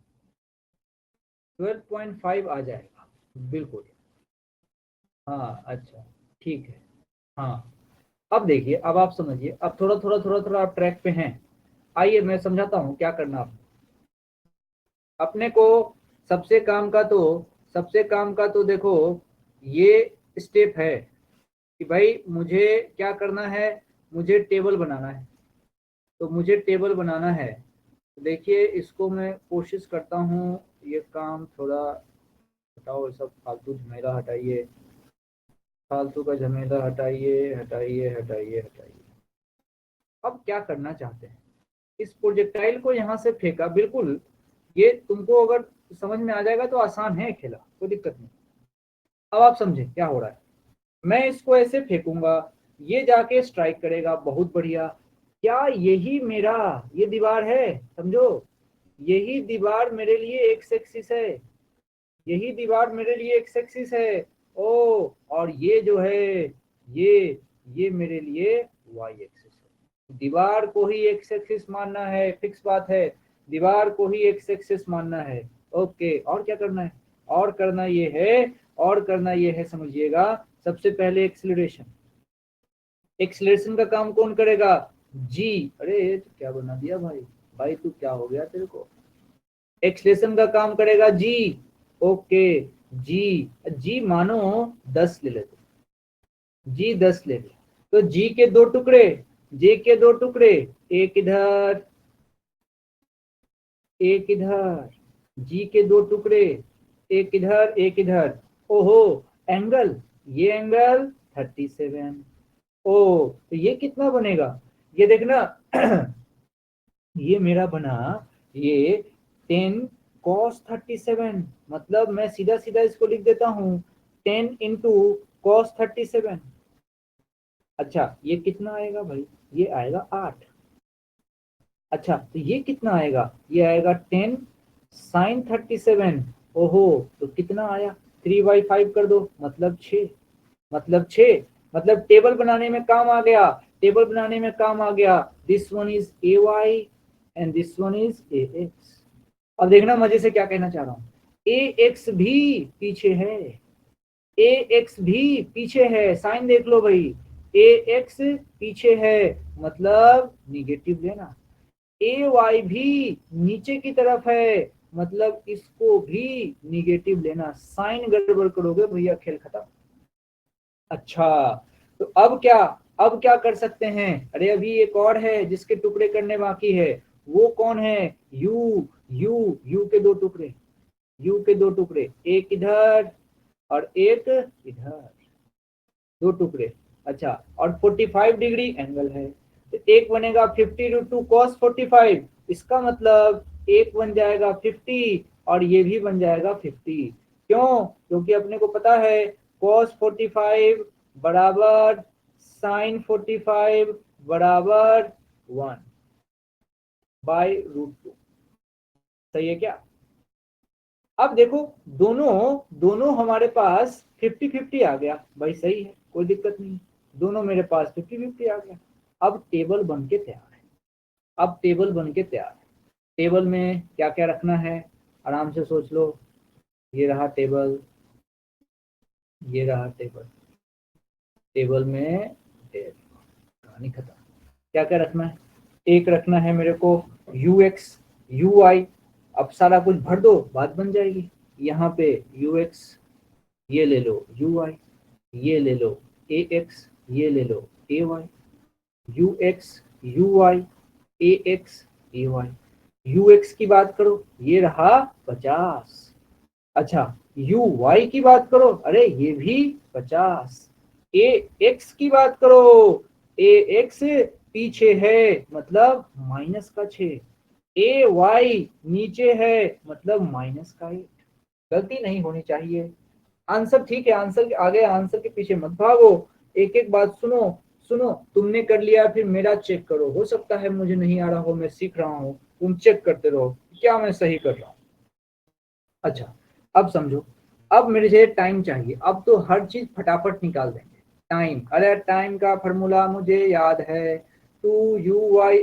[SPEAKER 1] 12.5 आ जाएगा बिल्कुल। हाँ अच्छा ठीक है। हाँ अब देखिए, अब आप समझिए, अब थोड़ा आप ट्रैक पे हैं। आइए मैं समझाता हूँ क्या करना आपने। अपने को सबसे काम का तो देखो ये स्टेप है कि भाई मुझे क्या करना है, मुझे टेबल बनाना है। तो मुझे टेबल बनाना है, तो देखिए इसको मैं कोशिश करता हूँ, ये काम थोड़ा हटाओ, सब फालतू झमेला हटाइए, फालतू का झमेला हटाइए हटाइए हटाइए हटाइए। अब क्या करना चाहते हैं, इस प्रोजेक्टाइल को यहाँ से फेंका, बिल्कुल ये तुमको अगर समझ में आ जाएगा तो आसान है खेला, कोई दिक्कत नहीं। अब आप समझे क्या हो रहा है, मैं इसको ऐसे फेंकूंगा, ये जाके स्ट्राइक करेगा, बहुत बढ़िया। क्या यही मेरा ये दीवार है, समझो यही दीवार मेरे लिए एक्स एक्सिस है, यही दीवार मेरे लिए एक्स एक्सिस है। ओ और ये जो है ये मेरे लिए वाई एक्सिस है। दीवार को ही एक्स एक्सिस मानना है, फिक्स बात है, दीवार को ही एक्स एक्सिस मानना है। ओके और क्या करना है, और करना ये है समझिएगा, सबसे पहले एक्सीलरेशन, एक्सीलरेशन का काम कौन करेगा, जी। अरे तो क्या बना दिया भाई, भाई तू क्या हो गया तेरे को, एक्सीलरेशन का काम करेगा जी। ओके जी, जी मानो 10 ले लेते, जी 10 ले ले, तो जी के दो टुकड़े, जे के दो टुकड़े, एक इधर एक इधर, जी के दो टुकड़े, एक इधर एक इधर। ओहो एंगल, ये एंगल 37। ओ तो ये कितना बनेगा, ये देखना ये मेरा बना ये 10 cos 37, मतलब मैं सीधा सीधा इसको लिख देता हूं 10 इंटू cos 37। अच्छा ये कितना आएगा भाई, ये आएगा 8। अच्छा तो ये कितना आएगा, ये आएगा 10 sin 37। ओहो तो कितना आया, 3/5 कर दो, मतलब 6, मतलब 6, मतलब टेबल बनाने में काम आ गया, टेबल बनाने में काम आ गया। This one is a y and this one is a x. अब देखना मजे से क्या कहना चाह रहा हूं, ए एक्स भी पीछे है, ए एक्स भी पीछे है, साइन देख लो भाई, ए एक्स पीछे है मतलब निगेटिव लेना, ए वाई भी नीचे की तरफ है मतलब इसको भी निगेटिव लेना, साइन गड़बड़ करोगे भैया खेल खत्म। अच्छा तो अब क्या कर सकते हैं, अरे अभी एक और है जिसके टुकड़े करने बाकी है, वो कौन है, यू यू के दो टुकड़े, यू के दो टुकड़े, एक इधर और एक इधर, दो टुकड़े। अच्छा और 45 डिग्री एंगल है, तो एक बनेगा 50 × cos 45, इसका मतलब एक बन जाएगा 50 और ये भी बन जाएगा 50। क्यों, क्योंकि अपने को पता है cos 45 बराबर sin 45 बराबर 1/√2। सही है क्या। अब देखो दोनों दोनों हमारे पास 50-50 आ गया भाई, सही है कोई दिक्कत नहीं, दोनों मेरे पास 50-50 आ गया। अब टेबल बन के तैयार है, अब टेबल बन के तैयार है। टेबल में क्या क्या रखना है आराम से सोच लो, ये रहा टेबल, ये रहा टेबल, टेबल में कहानी खत्म। क्या क्या रखना है, एक रखना है मेरे को यू एक्स यू वाई, अब सारा कुछ भर दो बात बन जाएगी। यहाँ पे यू एक्स, ये ले लो यू वाई, ये ले लो ए एक्स, ये ले लो a y, u x u y a x a y, u x की बात करो ये रहा 50। अच्छा यू वाई की बात करो, अरे ये भी 50। ए एक्स की बात करो, ए एक्स पीछे है मतलब -6, ए वाई नीचे है मतलब -8। गलती नहीं होनी चाहिए, आंसर ठीक है, आंसर के आगे आंसर के पीछे मत भागो। एक एक बात सुनो, सुनो तुमने कर लिया फिर मेरा चेक करो, हो सकता है मुझे नहीं आ रहा हो, मैं सीख रहा हूँ, तुम चेक करते रहो क्या मैं सही कर रहा हूँ। अच्छा अब समझो, अब मुझे टाइम चाहिए, अब तो हर चीज फटाफट निकाल देंगे। टाइम, अरे टाइम का फॉर्मूला मुझे याद है, 2u/a y,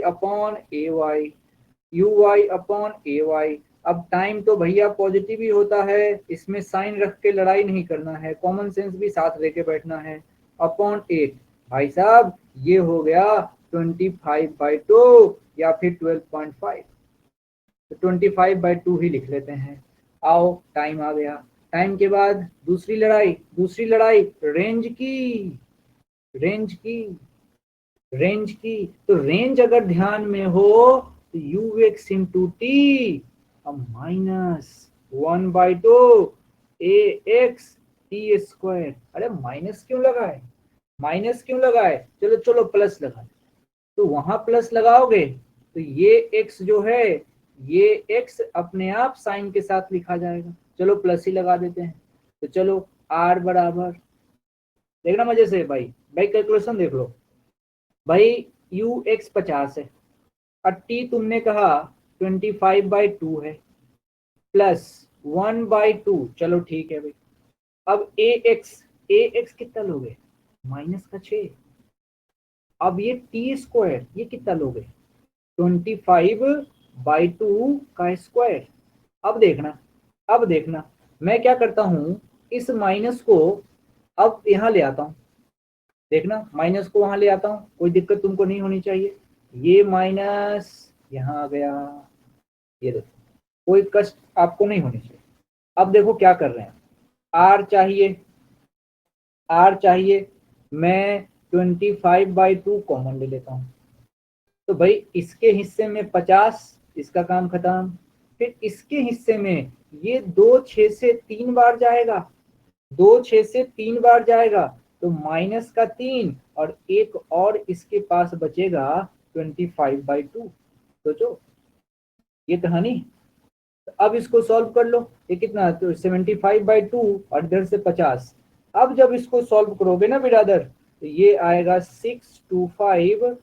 [SPEAKER 1] u/a y। अब टाइम तो भैया पॉजिटिव ही होता है, इसमें साइन रख के लड़ाई नहीं करना है, कॉमन सेंस भी साथ लेके बैठना है। अपॉन 8 भाई साहब ये हो गया 25/2 या फिर 12.5, तो 25/2 ही लिख लेते हैं। आओ टाइम आ गया, टाइम के बाद दूसरी लड़ाई, दूसरी लड़ाई रेंज की, रेंज की, रेंज की। तो रेंज अगर ध्यान में हो तो you x into T -1/2 A x T square. अरे माइनस क्यों लगाए, माइनस क्यों लगाए, चलो चलो प्लस लगा, तो वहां प्लस लगाओगे तो ये x जो है ये x अपने आप साइन के साथ लिखा जाएगा, चलो प्लस ही लगा देते हैं। तो चलो r बराबर, देखना मजे से भाई, भाई कैलकुलेशन देख लो भाई, यू एक्स 50 है और t तुमने कहा 25/2 है प्लस 1/2, चलो ठीक है भाई। अब ए एक्स कितना लोगे, -6। अब ये टी स्क्वायर ये कितना लोगे, 25/2 का स्क्वायर। अब देखना, अब देखना मैं क्या करता हूं, इस माइनस को अब यहाँ ले आता हूं, देखना माइनस को वहां ले आता हूं, कोई दिक्कत तुमको नहीं होनी चाहिए, ये माइनस यहाँ आ गया, ये देखो कोई कष्ट आपको नहीं होनी चाहिए। अब देखो क्या कर रहे हैं, आर चाहिए, आर चाहिए, मैं 25/2 कॉमन ले लेता हूँ, तो भाई इसके हिस्से में 50, इसका काम खत्म। फिर इसके हिस्से में ये 2 6 से 3 बार जाएगा, 2 6 से 3 बार जाएगा तो -3 और एक और इसके पास बचेगा 25/2। सोचो ये कहानी। अब इसको सॉल्व कर लो, ये कितना, तो 75/2 और इधर से 50। अब जब इसको सॉल्व करोगे ना बिरादर, तो ये आएगा 625/4,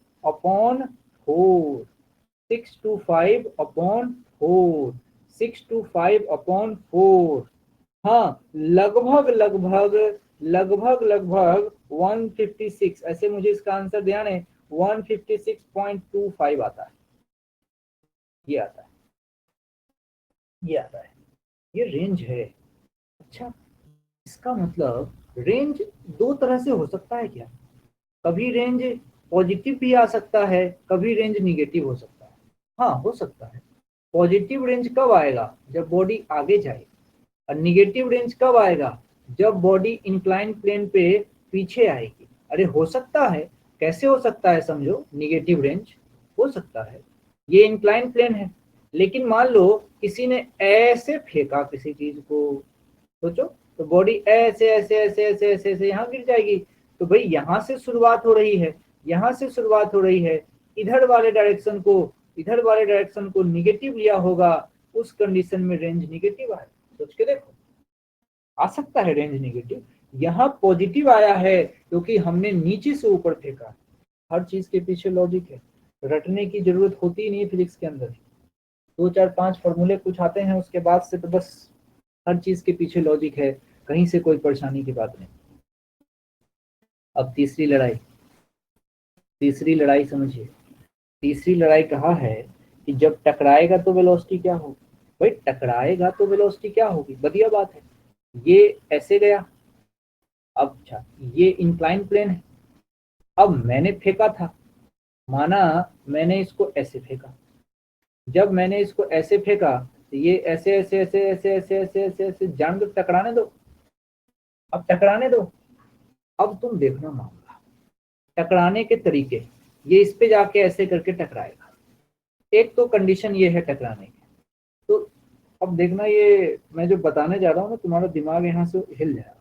[SPEAKER 1] 625/4, 625/4। हाँ, लगभग लगभग लगभग लगभग 156, ऐसे मुझे इसका आंसर ध्यान है, 156.25 आता है, ये आता है, ये आता है, ये रेंज है। अच्छा, इसका मतलब रेंज दो तरह से हो सकता है क्या? कभी रेंज पॉजिटिव भी आ सकता है, कभी रेंज निगेटिव हो सकता है। हाँ, हो सकता है। पॉजिटिव रेंज कब आएगा? जब बॉडी आगे जाए। और निगेटिव रेंज कब आएगा? जब बॉडी इंक्लाइन प्लेन पे पीछे आएगी। अरे हो सकता है, कैसे हो सकता है समझो, निगेटिव रेंज हो सकता है, ये इंक्लाइन प्लेन है, लेकिन मान लो किसी ने ऐसे फेंका किसी चीज को, सोचो, तो बॉडी ऐसे ऐसे ऐसे ऐसे ऐसे ऐसे यहाँ गिर जाएगी। तो भाई यहाँ से शुरुआत हो रही है, यहाँ से शुरुआत हो रही है, इधर वाले डायरेक्शन को, इधर वाले डायरेक्शन को निगेटिव लिया होगा, उस कंडीशन में रेंज निगेटिव आए। सोच के देखो, आ सकता है रेंज निगेटिव। यहाँ पॉजिटिव आया है क्योंकि हमने नीचे से ऊपर फेंका। हर चीज के पीछे लॉजिक है, रटने की जरूरत होती ही नहीं फिजिक्स के अंदर। 2 4 5 फॉर्मूले कुछ आते हैं, उसके बाद से तो बस हर चीज के पीछे लॉजिक है, कहीं से कोई परेशानी की बात नहीं। अब तीसरी लड़ाई, तीसरी लड़ाई समझिए। तीसरी लड़ाई कहा है कि जब टकराएगा तो वेलोसिटी क्या होगी। भाई टकराएगा तो वेलोसिटी क्या होगी, बढ़िया बात है। ये ऐसे गया, अब अच्छा ये इंक्लाइन प्लेन है, अब मैंने फेंका था, माना मैंने इसको ऐसे फेंका, जब मैंने इसको ऐसे फेंका तो ये ऐसे ऐसे ऐसे ऐसे ऐसे ऐसे ऐसे ऐसे जान दो, टकराने दो, अब टकराने दो। अब तुम देखना मामला, टकराने के तरीके, ये इस पे जाके ऐसे करके टकराएगा। एक तो कंडीशन ये है टकराने की। तो अब देखना, ये मैं जो बताने जा रहा हूँ ना, तुम्हारा दिमाग यहाँ से हिल जाएगा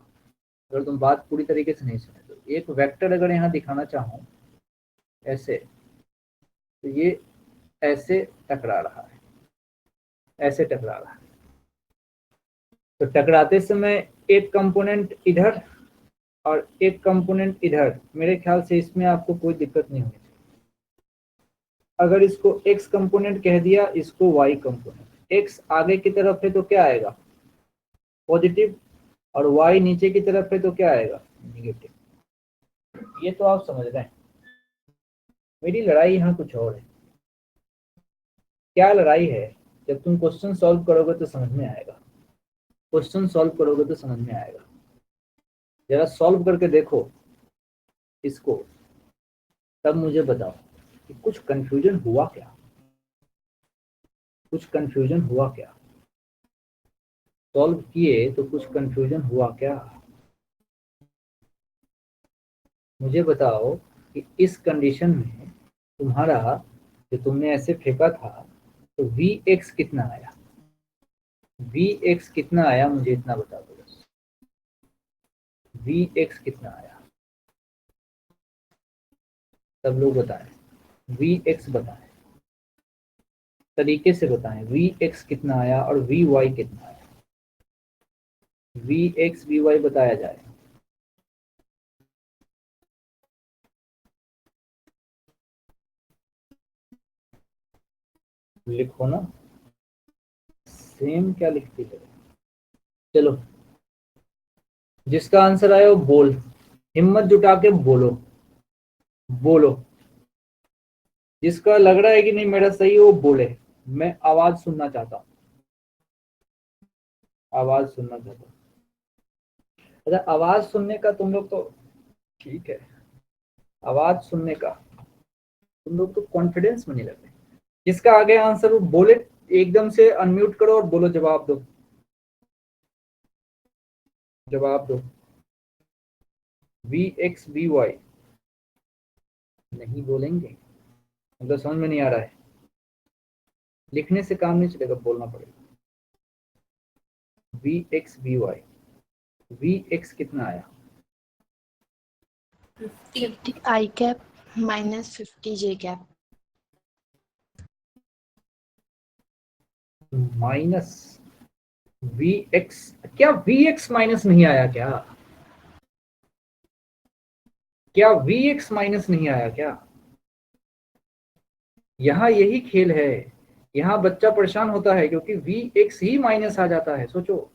[SPEAKER 1] अगर तुम बात पूरी तरीके से नहीं सुने तो। एक वेक्टर अगर यहाँ दिखाना चाहूँ ऐसे, तो ये ऐसे टकरा रहा है, ऐसे टकरा रहा है। तो टकराते समय एक कंपोनेंट इधर और एक कंपोनेंट इधर, मेरे ख्याल से इसमें आपको कोई दिक्कत नहीं होगी। अगर इसको x कंपोनेंट कह दिया, इसको y कंपोनेंट, x आगे की तरफ है तो क्या आएगा, पॉजिटिव, और y नीचे की तरफ है तो क्या आएगा, निगेटिव। ये तो आप समझ रहे हैं। मेरी लड़ाई यहाँ कुछ और है। क्या लड़ाई है? जब तुम क्वेश्चन सॉल्व करोगे तो समझ में आएगा, क्वेश्चन सॉल्व करोगे तो समझ में आएगा। जरा सॉल्व करके देखो इसको, तब मुझे बताओ कि कुछ कंफ्यूजन हुआ क्या, कुछ कंफ्यूजन हुआ क्या, सॉल्व किए तो कुछ कंफ्यूजन हुआ क्या। मुझे बताओ कि इस कंडीशन में तुम्हारा, जो तुमने ऐसे फेंका था, तो Vx कितना आया, Vx कितना आया मुझे इतना बता दो बस, Vx कितना आया, सब लोग बताएं, Vx बताएं, तरीके से बताएं, Vx कितना आया और Vy कितना आया, Vx Vy बताया जाए। लिखो ना, सेम क्या लिखती है। चलो, जिसका आंसर आया वो बोल, हिम्मत जुटा के बोलो, बोलो। जिसका लग रहा है कि नहीं मेरा सही, वो बोले, मैं आवाज सुनना चाहता हूँ, आवाज सुनना चाहता हूँ। अच्छा, आवाज सुनने का तुम लोग तो ठीक है, आवाज सुनने का तुम लोग तो कॉन्फिडेंस में नहीं लग रहे। जिसका आगे आंसर वो बोले, एकदम से अनम्यूट करो और बोलो, जवाब दो, जवाब दो। Vx Vy नहीं बोलेंगे मतलब समझ में नहीं आ रहा है, लिखने से काम नहीं चलेगा, बोलना पड़ेगा। Vx Vy वी एक्स कितना आया?
[SPEAKER 2] 50 i cap minus 50 j cap.
[SPEAKER 1] Minus v x, क्या वी एक्स माइनस नहीं आया क्या? क्या वी एक्स माइनस नहीं आया क्या? यहाँ यही खेल है, यहाँ बच्चा परेशान होता है क्योंकि वी एक्स ही माइनस आ जाता है। सोचो,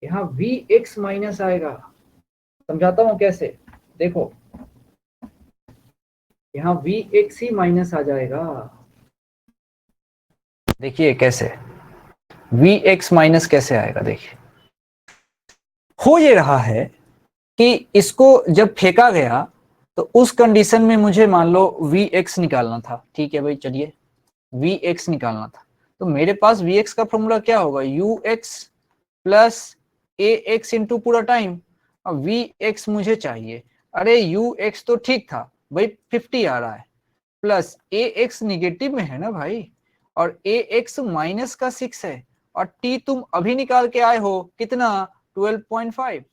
[SPEAKER 1] यहाँ वी एक्स माइनस आएगा। समझाता हूं कैसे, देखो यहाँ वी एक्स ही माइनस आ जाएगा। देखिए कैसे वी एक्स माइनस कैसे आएगा। देखिए हो ये रहा है कि इसको जब फेंका गया तो उस कंडीशन में मुझे मान लो वी एक्स निकालना था। ठीक है भाई, चलिए वी एक्स निकालना था, तो मेरे पास वी एक्स का फॉर्मूला क्या होगा? You x plus A x into पूरा टाइम। अब वी एक्स मुझे चाहिए। अरे यू एक्स तो ठीक था भाई, 50 आ रहा है, प्लस ए एक्स निगेटिव में है ना भाई, और ए एक्स माइनस का 6 है, और टी तुम अभी निकाल के आए हो कितना? 12.5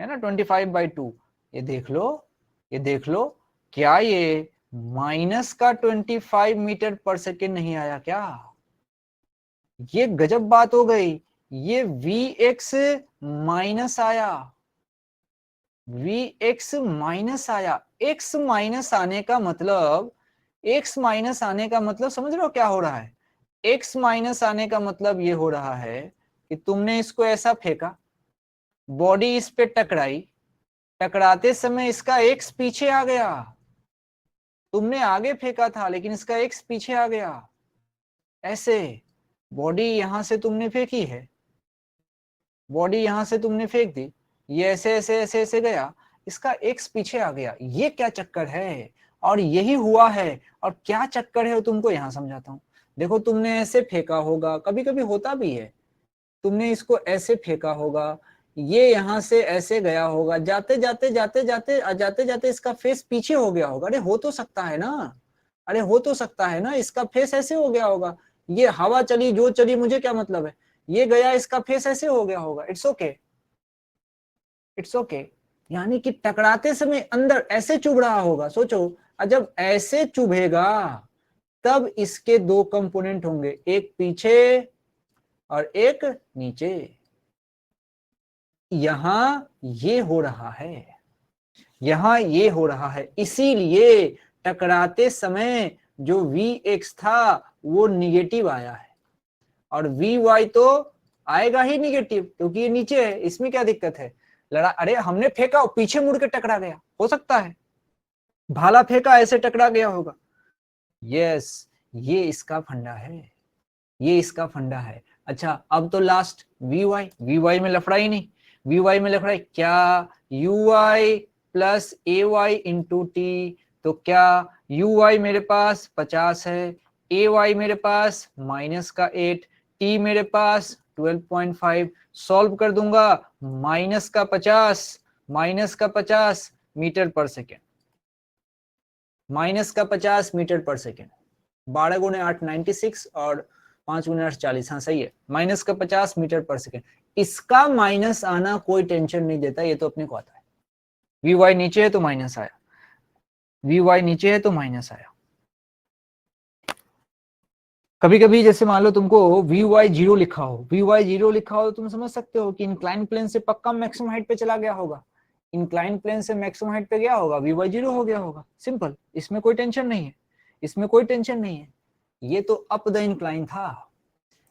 [SPEAKER 1] है ना, 25/2। ये देख लो, ये देख लो, क्या ये माइनस का 25 मीटर पर सेकेंड नहीं आया क्या? ये गजब बात हो गई। ये वी एक्स माइनस आया, वी एक्स माइनस आया। एक्स माइनस आने का मतलब, एक्स माइनस आने का मतलब समझ रहे हो क्या हो रहा है? एक्स माइनस आने का मतलब ये हो रहा है कि तुमने इसको ऐसा फेंका, बॉडी इस पे टकराई, टकराते समय इसका एक्स पीछे आ गया। तुमने आगे फेंका था लेकिन इसका एक्स पीछे आ गया। ऐसे बॉडी यहां से तुमने फेंकी है, बॉडी यहां से तुमने फेंक दी, ये ऐसे ऐसे ऐसे ऐसे गया, इसका एक्स पीछे आ गया। ये क्या चक्कर है? और यही हुआ है। और क्या चक्कर है वो तुमको यहां समझाता हूं। देखो तुमने ऐसे फेंका होगा, कभी कभी होता भी है, तुमने इसको ऐसे फेंका होगा, ये यहां से ऐसे गया होगा, जाते जाते जाते जाते जाते जाते इसका फेस पीछे हो गया होगा। अरे हो तो सकता है ना, अरे हो तो सकता है ना, इसका फेस ऐसे हो गया होगा। ये हवा चली जो चली, मुझे क्या मतलब है, ये गया इसका फेस ऐसे हो गया होगा। It's okay, it's okay. यानी कि टकराते समय अंदर ऐसे चुभ रहा होगा। सोचो, और जब ऐसे चुभेगा तब इसके दो कंपोनेंट होंगे, एक पीछे और एक नीचे। यहां ये हो रहा है, यहां ये हो रहा है, इसीलिए टकराते समय जो वी एक्स था वो निगेटिव आया है, और वी वाई तो आएगा ही निगेटिव, क्योंकि ये नीचे है। इसमें क्या दिक्कत है? लड़ा, अरे हमने फेंका पीछे मुड़ के टकरा गया, हो सकता है भाला फेंका ऐसे टकरा गया होगा। यस, ये इसका फंडा है, ये इसका फंडा है। अच्छा अब तो लास्ट वी वाई में लफड़ा ही नहीं। वी वाई में लफड़ा क्या? U y plus a y into t. तो क्या यू वाई मेरे पास 50 है, ए वाई मेरे पास -8, टी मेरे पास 12.5। सॉल्व कर दूंगा, -50 मीटर पर सेकेंड, -50 मीटर पर सेकेंड। 12 × 8 96 और 5 × 8 40। हाँ सही है, -50 मीटर पर सेकेंड। इसका माइनस आना कोई टेंशन नहीं देता, ये तो अपने को आता है। वी वाई नीचे है तो माइनस आया, वी वाई नीचे है तो माइनस आया। कभी कभी जैसे मान लो तुमको वी वाई 0 लिखा हो, वी वाई 0 लिखा हो तो तुम समझ सकते हो कि इंक्लाइन प्लेन से पक्का मैक्सिमम हाइट पे चला गया होगा। इंक्लाइन प्लेन से मैक्सिमम हाइट पे गया होगा, वी वाई 0 हो गया होगा। सिंपल, इसमें कोई टेंशन नहीं है, इसमें कोई टेंशन नहीं है। ये तो अप द इंक्लाइन था,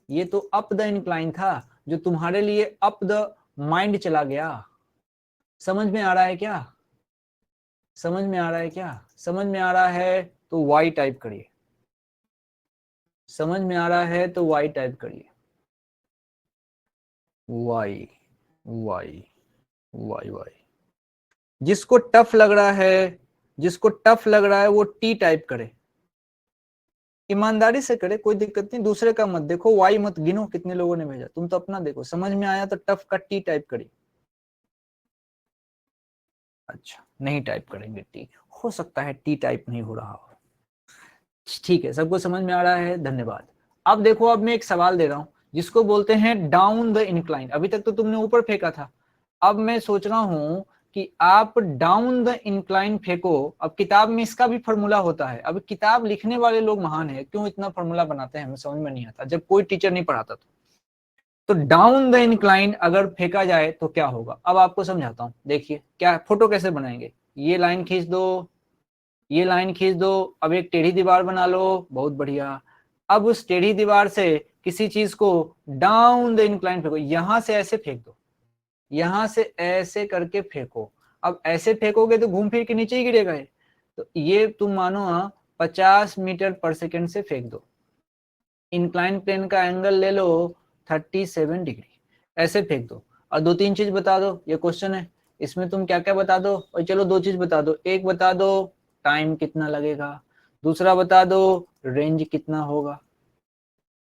[SPEAKER 1] ये तो अप द इंक्लाइन था, जो तुम्हारे लिए अप द माइंड चला गया। समझ में आ रहा है क्या? समझ में आ रहा है क्या? समझ में आ रहा है तो वाई टाइप करिए, समझ में आ रहा है तो वाई टाइप करिए। Y y y y. जिसको टफ लग रहा है, जिसको टफ लग रहा है वो टी टाइप करे, ईमानदारी से करे, कोई दिक्कत नहीं। दूसरे का मत देखो, वाई मत गिनो कितने लोगों ने भेजा, तुम तो अपना देखो। समझ में आया तो टफ का टी टाइप करिए। अच्छा नहीं टाइप करेंगे टी, हो सकता है टी टाइप नहीं हो रहा हो। ठीक है, सबको समझ में आ रहा है, धन्यवाद। अब देखो, अब मैं एक सवाल दे रहा हूं, जिसको बोलते हैं डाउन द इंक्लाइन। अभी तक तो तुमने ऊपर फेंका था, अब मैं सोच रहा हूं कि आप डाउन द इंक्लाइन फेंको। अब किताब में इसका भी फॉर्मूला होता है। अब किताब लिखने वाले लोग महान है, क्यों इतना फॉर्मूला बनाते हैं हमें समझ में नहीं आता, जब कोई टीचर नहीं पढ़ाता तो डाउन द इंक्लाइन अगर फेंका जाए तो क्या होगा। अब आपको समझाता हूं, देखिए क्या फोटो कैसे बनाएंगे। ये लाइन खींच दो, ये लाइन खींच दो, अब एक टेढ़ी दीवार बना लो, बहुत बढ़िया। अब उस टेढ़ी दीवार से किसी चीज को डाउन द इंक्लाइन फेंको, यहां से ऐसे फेंक दो, यहां से ऐसे करके फेंको। अब ऐसे फेंकोगे तो घूम फिर के नीचे ही गिरेगा ये। तो ये तुम मानो 50 मीटर पर सेकंड से फेंक दो। इंक्लाइन प्लेन का एंगल ले लो 37 डिग्री, ऐसे फेंक दो। और दो तीन चीज बता दो, ये क्वेश्चन है, इसमें तुम क्या क्या बता दो। और चलो दो चीज बता दो, एक बता दो टाइम कितना लगेगा, दूसरा बता दो रेंज कितना होगा।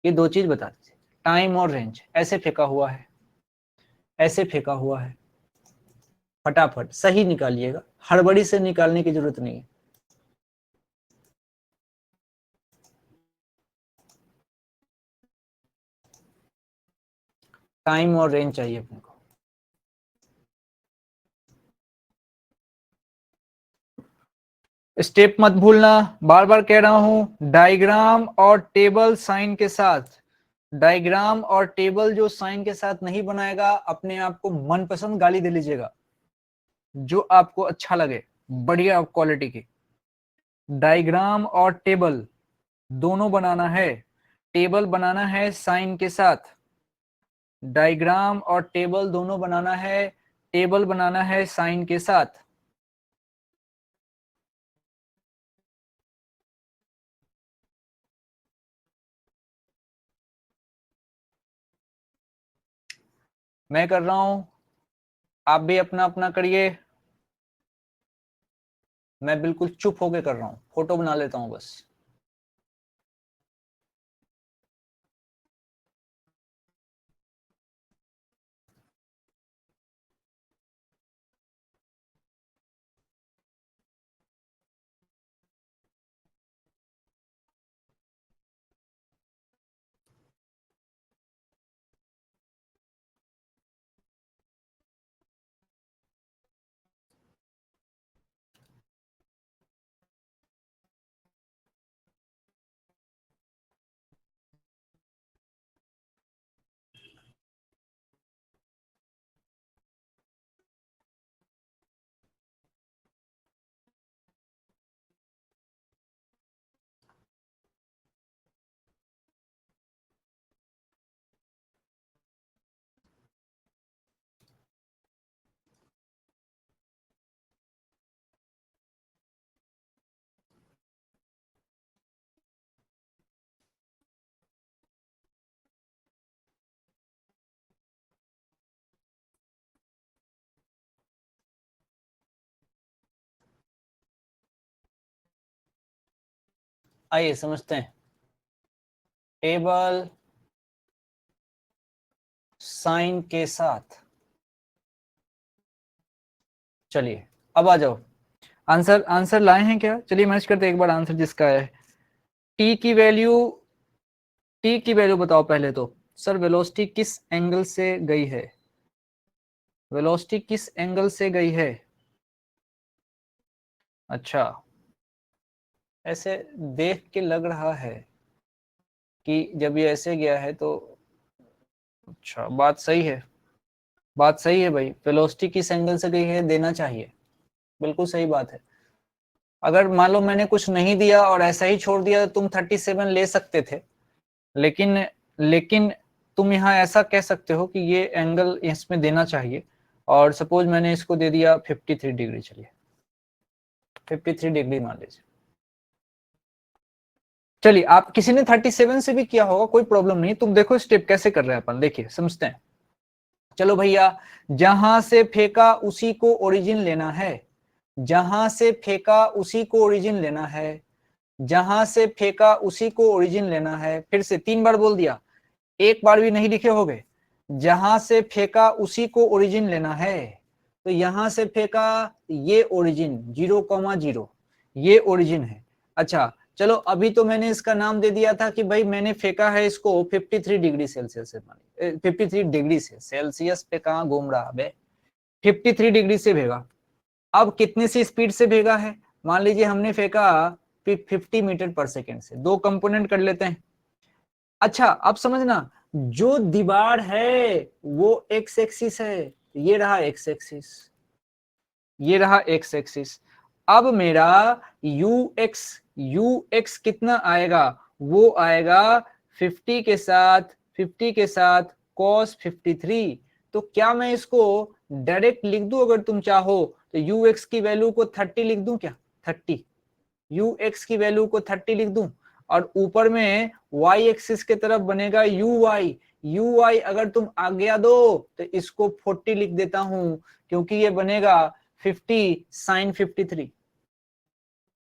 [SPEAKER 1] ये दो चीज बता दीजिए, टाइम और रेंज। ऐसे फेंका हुआ है, ऐसे फेंका हुआ है, फटाफट सही निकालिएगा, हड़बड़ी से निकालने की जरूरत नहीं है। टाइम और रेंज चाहिए अपने को। स्टेप मत भूलना, बार बार कह रहा हूं, डायग्राम और टेबल साइन के साथ। डायग्राम और टेबल जो साइन के साथ नहीं बनाएगा, अपने आप को मनपसंद गाली दे लीजिएगा, जो आपको अच्छा लगे, बढ़िया क्वालिटी की। डायग्राम और टेबल दोनों बनाना है, टेबल बनाना है साइन के साथ, डायग्राम और टेबल दोनों बनाना है, टेबल बनाना है साइन के साथ। मैं कर रहा हूं, आप भी अपना अपना करिए। मैं बिल्कुल चुप होके कर रहा हूं, फोटो बना लेता हूं बस। आइए समझते हैं। टेबल साइन के साथ, चलिए अब आ जाओ। आंसर आंसर लाए हैं क्या? चलिए मैच करते एक बार आंसर जिसका है। टी की वैल्यू, टी की वैल्यू बताओ पहले तो। सर वेलोसिटी किस एंगल से गई है, वेलोसिटी किस एंगल से गई है? अच्छा, ऐसे देख के लग रहा है कि जब ये ऐसे गया है तो, अच्छा बात सही है, बात सही है भाई। वेलोसिटी किस एंगल से गई है देना चाहिए, बिल्कुल सही बात है। अगर मान लो मैंने कुछ नहीं दिया और ऐसा ही छोड़ दिया तो तुम 37 ले सकते थे, लेकिन लेकिन तुम यहाँ ऐसा कह सकते हो कि ये एंगल इसमें देना चाहिए। और सपोज मैंने इसको दे दिया 53 डिग्री, चलिए 53 डिग्री मान लीजिए। चलिए आप किसी ने 37 से भी किया होगा, कोई प्रॉब्लम नहीं। तुम देखो स्टेप कैसे कर रहे हैं अपन, देखिए समझते हैं। चलो भैया, जहां से फेंका उसी को ओरिजिन लेना है, जहां से फेंका उसी को ओरिजिन लेना है, जहां से फेंका उसी को ओरिजिन लेना है। फिर से 3 बार बोल दिया, एक बार भी नहीं लिखे होगे। जहां से फेंका उसी को ओरिजिन लेना है, तो यहां से फेंका, ये ओरिजिन 0,0 ये ओरिजिन है। अच्छा, चलो अभी तो मैंने इसका नाम दे दिया था कि भाई मैंने फेंका है इसको 53 डिग्री सेल्सियस से, 53 डिग्री से, सेल्सियस पे कहाँ घूम रहा है, 53 डिग्री से भेगा। अब कितने से स्पीड से भेगा है, मान लीजिए हमने फेंका 50 मीटर पर सेकेंड से, दो कंपोनेंट कर लेते हैं। अच्छा अब समझना, जो दीवार है वो एक्स एक्सिस है, ये रहा एक्स एक्सिस, ये रहा एक्स एक्सिस। अब मेरा यू एक्स कितना आएगा, वो आएगा 50 के साथ cos 53। तो क्या मैं इसको डायरेक्ट लिख दूं, अगर तुम चाहो तो यू एक्स की वैल्यू को 30 लिख दूं क्या, 30, यू एक्स की वैल्यू को 30 लिख दूं, और ऊपर में y एक्सिस के तरफ बनेगा यू वाई अगर तुम आज्ञा दो तो इसको 40 लिख देता हूं, क्योंकि ये बनेगा 50 sin 53।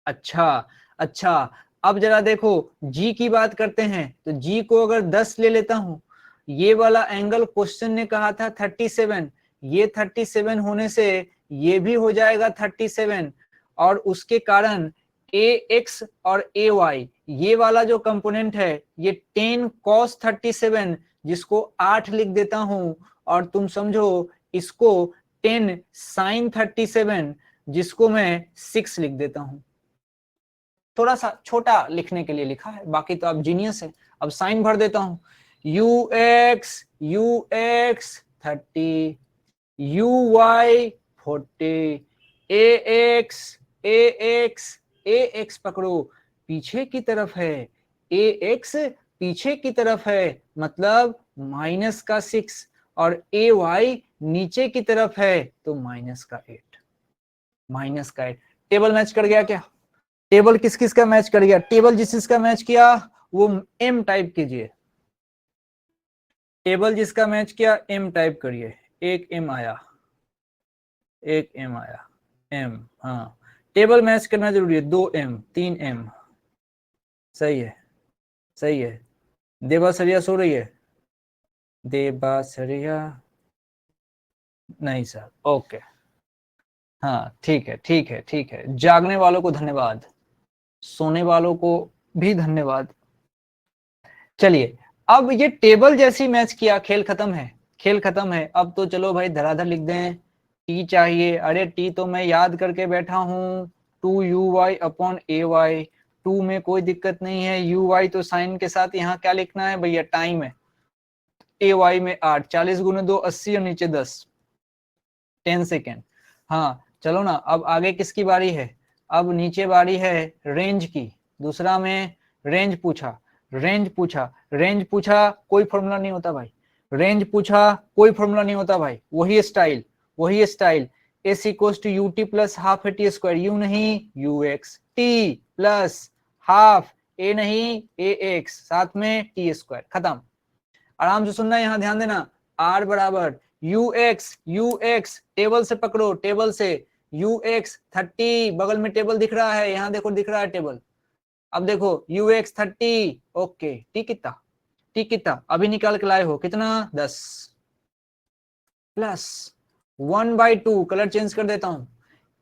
[SPEAKER 1] अच्छा अब जरा देखो g की बात करते हैं, तो g को अगर 10 ले लेता हूं, ये वाला एंगल क्वेश्चन ने कहा था 37, ये 37 होने से ये भी हो जाएगा 37, और उसके कारण ax और ay ये वाला जो कंपोनेंट है ये 10 cos 37, जिसको 8 लिख देता हूं, और तुम समझो इसको 10 sin 37, जिसको मैं 6 लिख देता हूं। थोड़ा सा छोटा लिखने के लिए लिखा है, बाकी तो आप जीनियस है। अब साइन भर देता हूं, u x 30, u y 40, a x पकड़ो पीछे की तरफ है, ए एक्स पीछे की तरफ है, मतलब माइनस का 6, और ए वाई नीचे की तरफ है तो माइनस का 8। टेबल मैच कर गया क्या, टेबल किस किस का मैच कर गया, टेबल जिस जिसका मैच किया वो एम टाइप कीजिए, टेबल जिसका मैच किया एम टाइप करिए, एक एम आया, एम, हाँ टेबल मैच करना जरूरी है, 2M 3M, सही है। देवासरिया सो रही है, देवासरिया नहीं सर, ओके, हाँ ठीक है, जागने वालों को धन्यवाद, सोने वालों को भी धन्यवाद। चलिए अब ये टेबल जैसी मैच किया, खेल खत्म है। अब तो चलो भाई धराधर लिख दें, टी चाहिए, अरे टी तो मैं याद करके बैठा हूं, 2uy अपॉन ay, 2 में कोई दिक्कत नहीं है, uy तो साइन के साथ यहाँ क्या लिखना है भैया, टाइम है, ay में 8, 40 गुने 2 80, और नीचे 10 सेकेंड। हाँ चलो ना, अब आगे किसकी बारी है, अब नीचे बारी है रेंज की, दूसरा में रेंज पूछा, कोई फॉर्मूला नहीं होता भाई, रेंज पूछा कोई फॉर्मूला नहीं होता भाई, वही style, s equals to u t plus half a t square, u नहीं u x, t plus half a नहीं ए एक्स, साथ में टी स्क्वायर, खत्म। आराम से सुनना, यहाँ ध्यान देना, आर बराबर यू एक्स टेबल से पकड़ो, टेबल से यू एक्स 30, बगल में टेबल दिख रहा है, यहाँ देखो दिख रहा है टेबल, अब देखो यू एक्स 30, ओके, टी कितना अभी निकाल के लाए हो, कितना 10 प्लस 1/2, कलर चेंज कर देता हूं,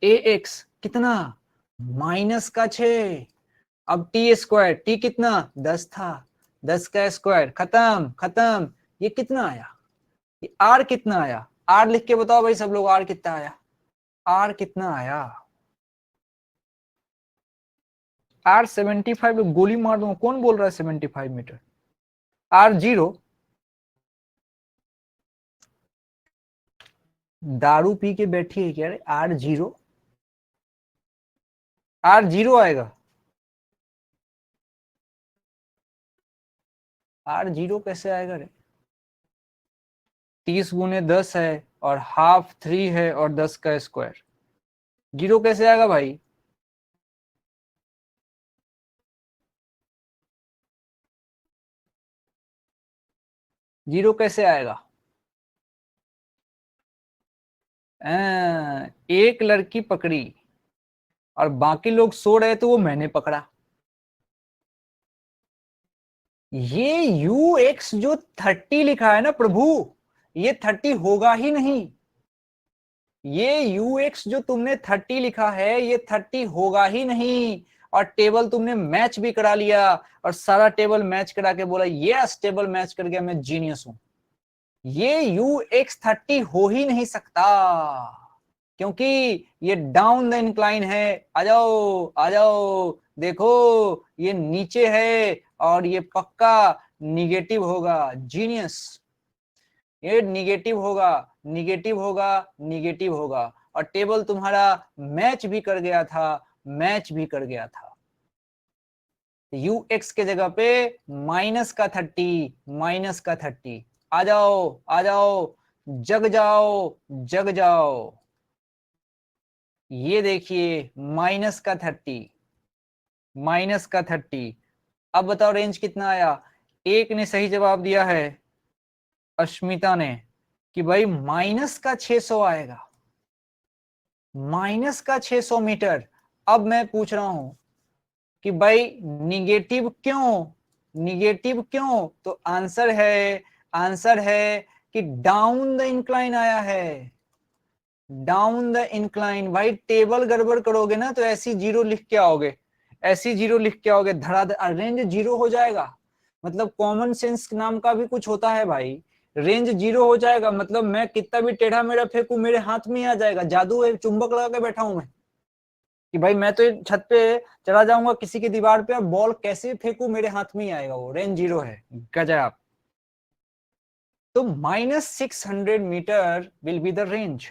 [SPEAKER 1] ए एक्स कितना माइनस का 6, अब टी स्क्वायर, टी कितना 10 था, 10 का स्क्वायर, खत्म। ये कितना आया, ये आर कितना आया, आर लिख के बताओ भाई सब लोग, आर कितना आया, आर 75, गोली मार दूंगा, कौन बोल रहा है 75 मीटर, आर 0, दारू पी के बैठी है क्या, आर 0 आएगा, आर 0 कैसे आएगा रे, 30 गुने 10 है और हाफ 3 है और 10 का स्क्वायर, 0 कैसे आएगा भाई, जीरो कैसे आएगा, एक लड़की पकड़ी और बाकी लोग सो रहे तो वो मैंने पकड़ा, ये यू एक्स जो 30 लिखा है ना प्रभु, ये 30 होगा ही नहीं, ये यू एक्स जो तुमने 30 लिखा है ये 30 होगा ही नहीं, और टेबल तुमने मैच भी करा लिया और सारा टेबल मैच करा के बोला यस टेबल मैच कर गया, मैं जीनियस हूं। ये UX30 हो ही नहीं सकता क्योंकि ये डाउन द इंक्लाइन है। आ जाओ आ जाओ, देखो ये नीचे है और ये पक्का निगेटिव होगा। जीनियस, ये निगेटिव होगा, निगेटिव होगा, निगेटिव होगा। और टेबल तुम्हारा मैच भी कर गया था, मैच भी कर गया था। UX के जगह पे माइनस का 30, माइनस का 30। आ जाओ आ जाओ, जग जाओ जग जाओ। ये देखिए माइनस का 30, माइनस का 30। अब बताओ रेंज कितना आया। एक ने सही जवाब दिया है, अश्मिता ने, कि भाई माइनस का 600 आएगा, माइनस का 600 मीटर। अब मैं पूछ रहा हूं कि भाई निगेटिव क्यों, निगेटिव क्यों? तो आंसर है कि डाउन द इंक्लाइन आया है, डाउन द इंक्लाइन। भाई टेबल गड़बड़ करोगे ना तो ऐसी जीरो लिख के आओगे, ऐसी जीरो लिख के आओगे, धड़ाधड़ रेंज जीरो हो जाएगा। मतलब कॉमन सेंस नाम का भी कुछ होता है भाई। रेंज जीरो हो जाएगा मतलब मैं कितना भी टेढ़ा मेढ़ा फेंकू मेरे हाथ में आ जाएगा। जादू है, चुंबक लगा के बैठा हूं मैं कि भाई मैं तो छत पे चला जाऊंगा किसी की दीवार पे, बॉल कैसे फेंकू मेरे हाथ में ही आएगा, वो रेंज जीरो है। गजब। तो -600 meter will be the range,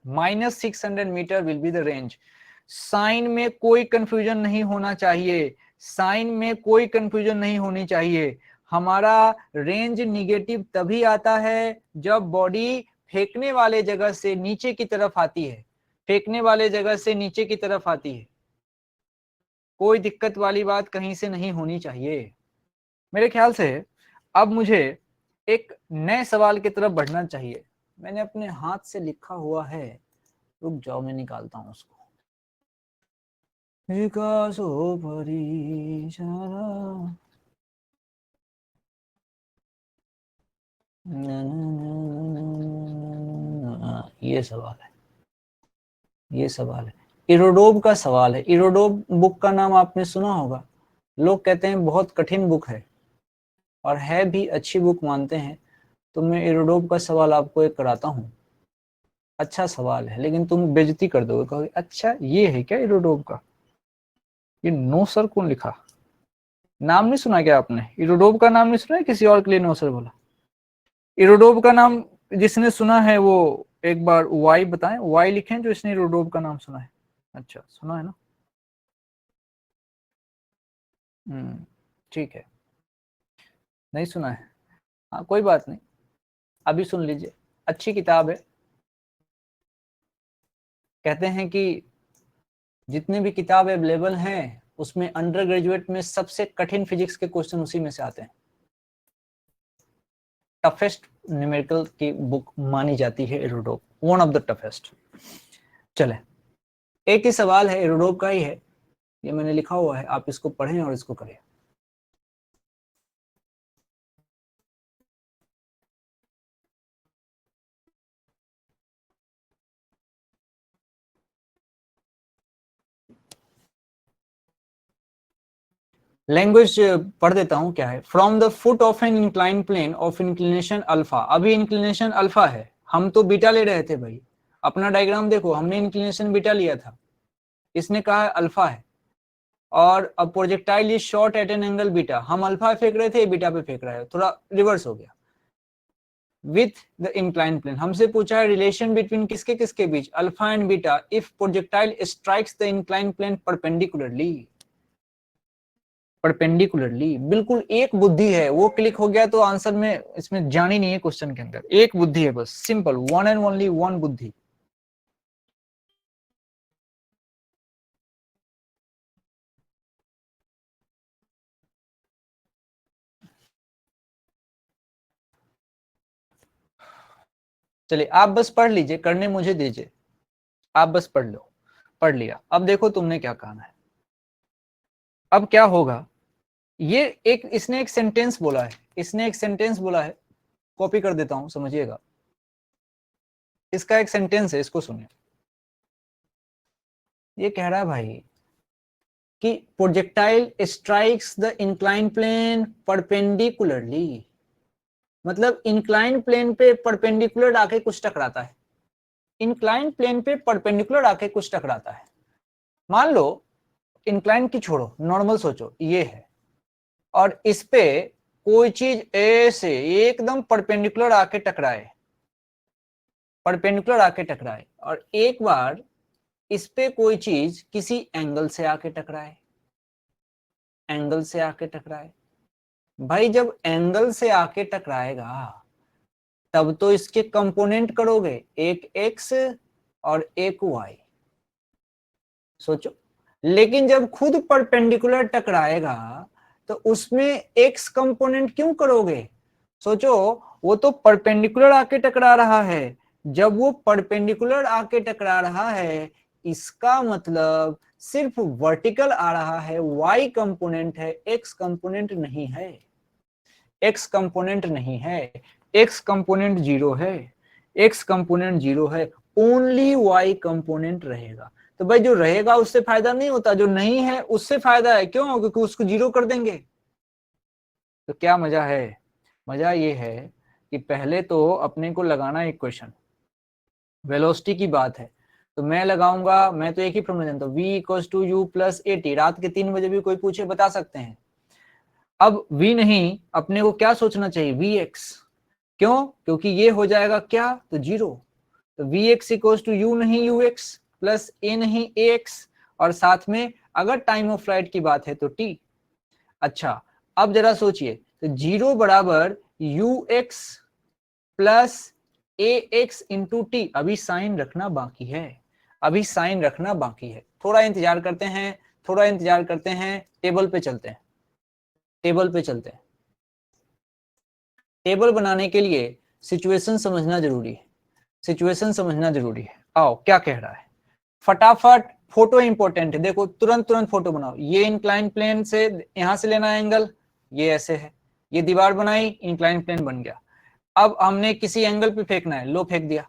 [SPEAKER 1] -600 meter will be the range. Sine में कोई कंफ्यूजन नहीं होना चाहिए, साइन में कोई कंफ्यूजन नहीं होनी चाहिए। हमारा रेंज निगेटिव तभी आता है जब बॉडी फेंकने वाले जगह से नीचे की तरफ आती है, फेंकने वाले जगह से नीचे की तरफ आती है। कोई दिक्कत वाली बात कहीं से नहीं होनी चाहिए। मेरे ख्याल से अब मुझे एक नए सवाल की तरफ बढ़ना चाहिए। मैंने अपने हाथ से लिखा हुआ है, रुक जाओ मैं निकालता हूं उसको। विकास हो परिचारा, ये सवाल है, ये सवाल है, इरोडोब का सवाल है। इरोडोब बुक का नाम आपने सुना होगा। लोग कहते हैं बहुत कठिन बुक है और है भी, अच्छी बुक मानते हैं। तो मैं इरोडोब का सवाल आपको एक कराता हूँ। अच्छा सवाल है लेकिन तुम बेइज्जती कर दोगे, कहोगे अच्छा ये है क्या इरोडोब का। ये नो सर कौन लिखा, नाम नहीं सुना क्या आपने? इरोडोब का नाम नहीं सुना है, किसी और के लिए नो सर बोला? इरोडोब का नाम जिसने सुना है वो एक बार वाई बताएं, वाई लिखें जो इसने इरोडोब का नाम सुना है। अच्छा सुना है ना, ठीक है। नहीं सुना है, हाँ कोई बात नहीं, अभी सुन लीजिए। अच्छी किताब है। कहते हैं कि जितने भी किताब अवेलेबल हैं उसमें अंडर ग्रेजुएट में सबसे कठिन फिजिक्स के क्वेश्चन उसी में से आते हैं। टफेस्ट न्यूमेरिकल की बुक मानी जाती है एरोडोब, वन ऑफ द टफेस्ट। चले, एक ही सवाल है, एरोडोब का ही है, ये मैंने लिखा हुआ है, आप इसको पढ़ें और इसको करें। लैंग्वेज पढ़ देता हूं क्या है। From the foot of an incline plane of inclination alpha, अभी इंक्लिनेशन अल्फा है, हम तो बीटा ले रहे थे भाई। अपना डायग्राम देखो, हमने इंक्लिनेशन बीटा लिया था, इसने कहा अल्फा है। और अब projectile is shot at an angle beta, हम अल्फा फेंक रहे थे, बीटा पे फेंक रहे हैं, थोड़ा रिवर्स हो गया। विथ द इंक्लाइन प्लेन, हमसे पूछा है रिलेशन बिटवीन किसके किसके बीच, alpha and beta, if projectile strikes the incline plane perpendicularly. Perpendicularly, बिल्कुल एक बुद्धि है, वो क्लिक हो गया तो आंसर में इसमें जानी नहीं है, क्वेश्चन के अंदर एक बुद्धि है बस, simple, one and only one बुद्धि। चलिए आप बस पढ़ लीजिए, करने मुझे दीजिए, आप बस पढ़ लो। पढ़ लिया, अब देखो तुमने क्या कहना है। अब क्या होगा, ये एक इसने एक सेंटेंस बोला है, इसने एक सेंटेंस बोला है, कॉपी कर देता हूं समझिएगा। इसका एक सेंटेंस है, इसको सुनिए। ये कह रहा है भाई कि projectile strikes the incline plane perpendicularly, मतलब इंक्लाइन प्लेन पे परपेंडिकुलर आके कुछ टकराता है, इंक्लाइन प्लेन पे परपेंडिकुलर आके कुछ टकराता है। मान लो इंक्लाइन की छोड़ो, नॉर्मल सोचो, ये है और इस पे कोई चीज ऐसे एकदम परपेंडिकुलर आके टकराए, परपेंडिकुलर आके टकराए, और एक बार इस पे कोई चीज किसी एंगल से आके टकराए, एंगल से आके टकराए। भाई जब एंगल से आके टकराएगा तब तो इसके कंपोनेंट करोगे, एक एक्स और एक वाई, सोचो। लेकिन जब खुद परपेंडिकुलर टकराएगा तो उसमें एक्स कंपोनेंट क्यों करोगे? सोचो, वो तो परपेंडिकुलर आके टकरा रहा है, जब वो परपेंडिकुलर आके टकरा रहा है इसका मतलब सिर्फ वर्टिकल आ रहा है, वाई कंपोनेंट है, एक्स कंपोनेंट नहीं है, एक्स कंपोनेंट नहीं है, एक्स कंपोनेंट जीरो है, एक्स कंपोनेंट जीरो है, ओनली वाई कंपोनेंट रहेगा। तो भाई जो रहेगा उससे फायदा नहीं होता, जो नहीं है उससे फायदा है। क्यों? क्योंकि उसको जीरो कर देंगे। तो क्या मजा है? मजा ये है कि पहले तो अपने को लगाना एक क्वेश्चन, वेलोसिटी की बात है तो मैं लगाऊंगा, मैं तो एक ही फॉर्मूला जानता हूँ, v equals to u plus a t. रात के 3 बजे भी कोई पूछे बता सकते हैं। अब v नहीं, अपने को क्या सोचना चाहिए? vx। क्यों? क्योंकि ये हो जाएगा क्या? तो जीरो। तो vx इक्वल्स टू यू नहीं ux प्लस ए नहीं ax, और साथ में अगर टाइम ऑफ फ्लाइट की बात है तो t। अच्छा, अब जरा सोचिए, तो जीरो बराबर ux प्लस ए एक्स इंटू टी। अभी साइन रखना बाकी है, अभी साइन रखना बाकी है, थोड़ा इंतजार करते हैं, थोड़ा इंतजार करते हैं। टेबल पे चलते हैं, टेबल पे चलते हैं। टेबल बनाने के लिए सिचुएशन समझना जरूरी है, सिचुएशन समझना जरूरी है। आओ क्या कह रहा है, फटाफट। फोटो इंपॉर्टेंट है, देखो तुरंत तुरंत फोटो बनाओ। ये इंक्लाइन प्लेन से यहां से लेना एंगल, ये ऐसे है, ये दीवार बनाई, इंक्लाइन प्लेन बन गया। अब हमने किसी एंगल पे फेंकना है, लो फेंक दिया,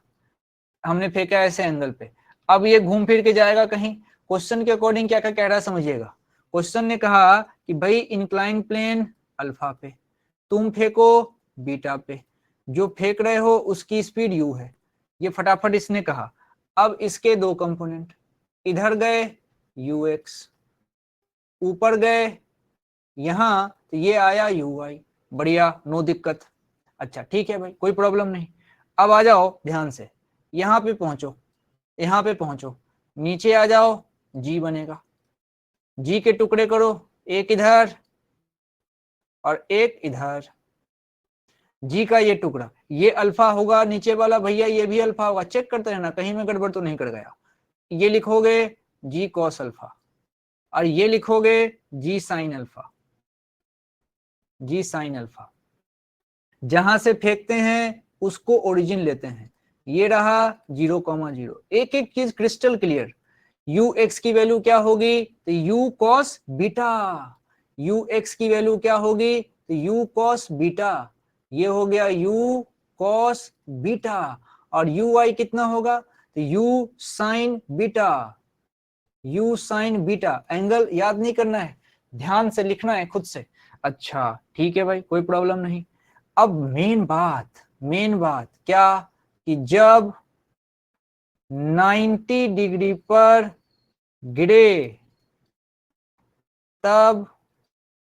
[SPEAKER 1] हमने फेंका ऐसे एंगल पे। अब ये घूम फिर के जाएगा कहीं। क्वेश्चन के अकॉर्डिंग क्या क्या कह रहा है समझिएगा। क्वेश्चन ने कहा कि भाई इंक्लाइन प्लेन अल्फा पे, तुम फेंको बीटा पे, जो फेंक रहे हो उसकी स्पीड यू है, ये फटाफट इसने कहा। अब इसके दो कंपोनेंट, इधर गए ux, ऊपर गए यहां तो ये आया uy। बढ़िया, नो दिक्कत। अच्छा ठीक है भाई, कोई प्रॉब्लम नहीं। अब आ जाओ ध्यान से, यहां पे पहुंचो, यहां पे पहुंचो, नीचे आ जाओ, जी बनेगा, जी के टुकड़े करो, एक इधर और एक इधर। जी का ये टुकड़ा, ये अल्फा होगा नीचे वाला, भैया ये भी अल्फा होगा, चेक करते रहना कहीं में गड़बड़ तो नहीं कर गया। ये लिखोगे जी कॉस अल्फा, और ये लिखोगे जी साइन अल्फा, जी साइन अल्फा। जहां से फेंकते हैं उसको ओरिजिन लेते हैं, ये रहा 0,0। एक एक चीज क्रिस्टल क्लियर। यू एक्स की वैल्यू क्या होगी? तो you cos beta. You x की वैल्यू क्या होगी? तो यू कॉस बीटा। ये हो गया यू कॉस बीटा। और यू आई कितना होगा? तो you sign beta, you sign beta. Angle याद नहीं करना है, ध्यान से लिखना है खुद से। अच्छा ठीक है भाई, कोई प्रॉब्लम नहीं। अब मेन बात, मेन बात क्या, कि जब 90 डिग्री पर गिरे तब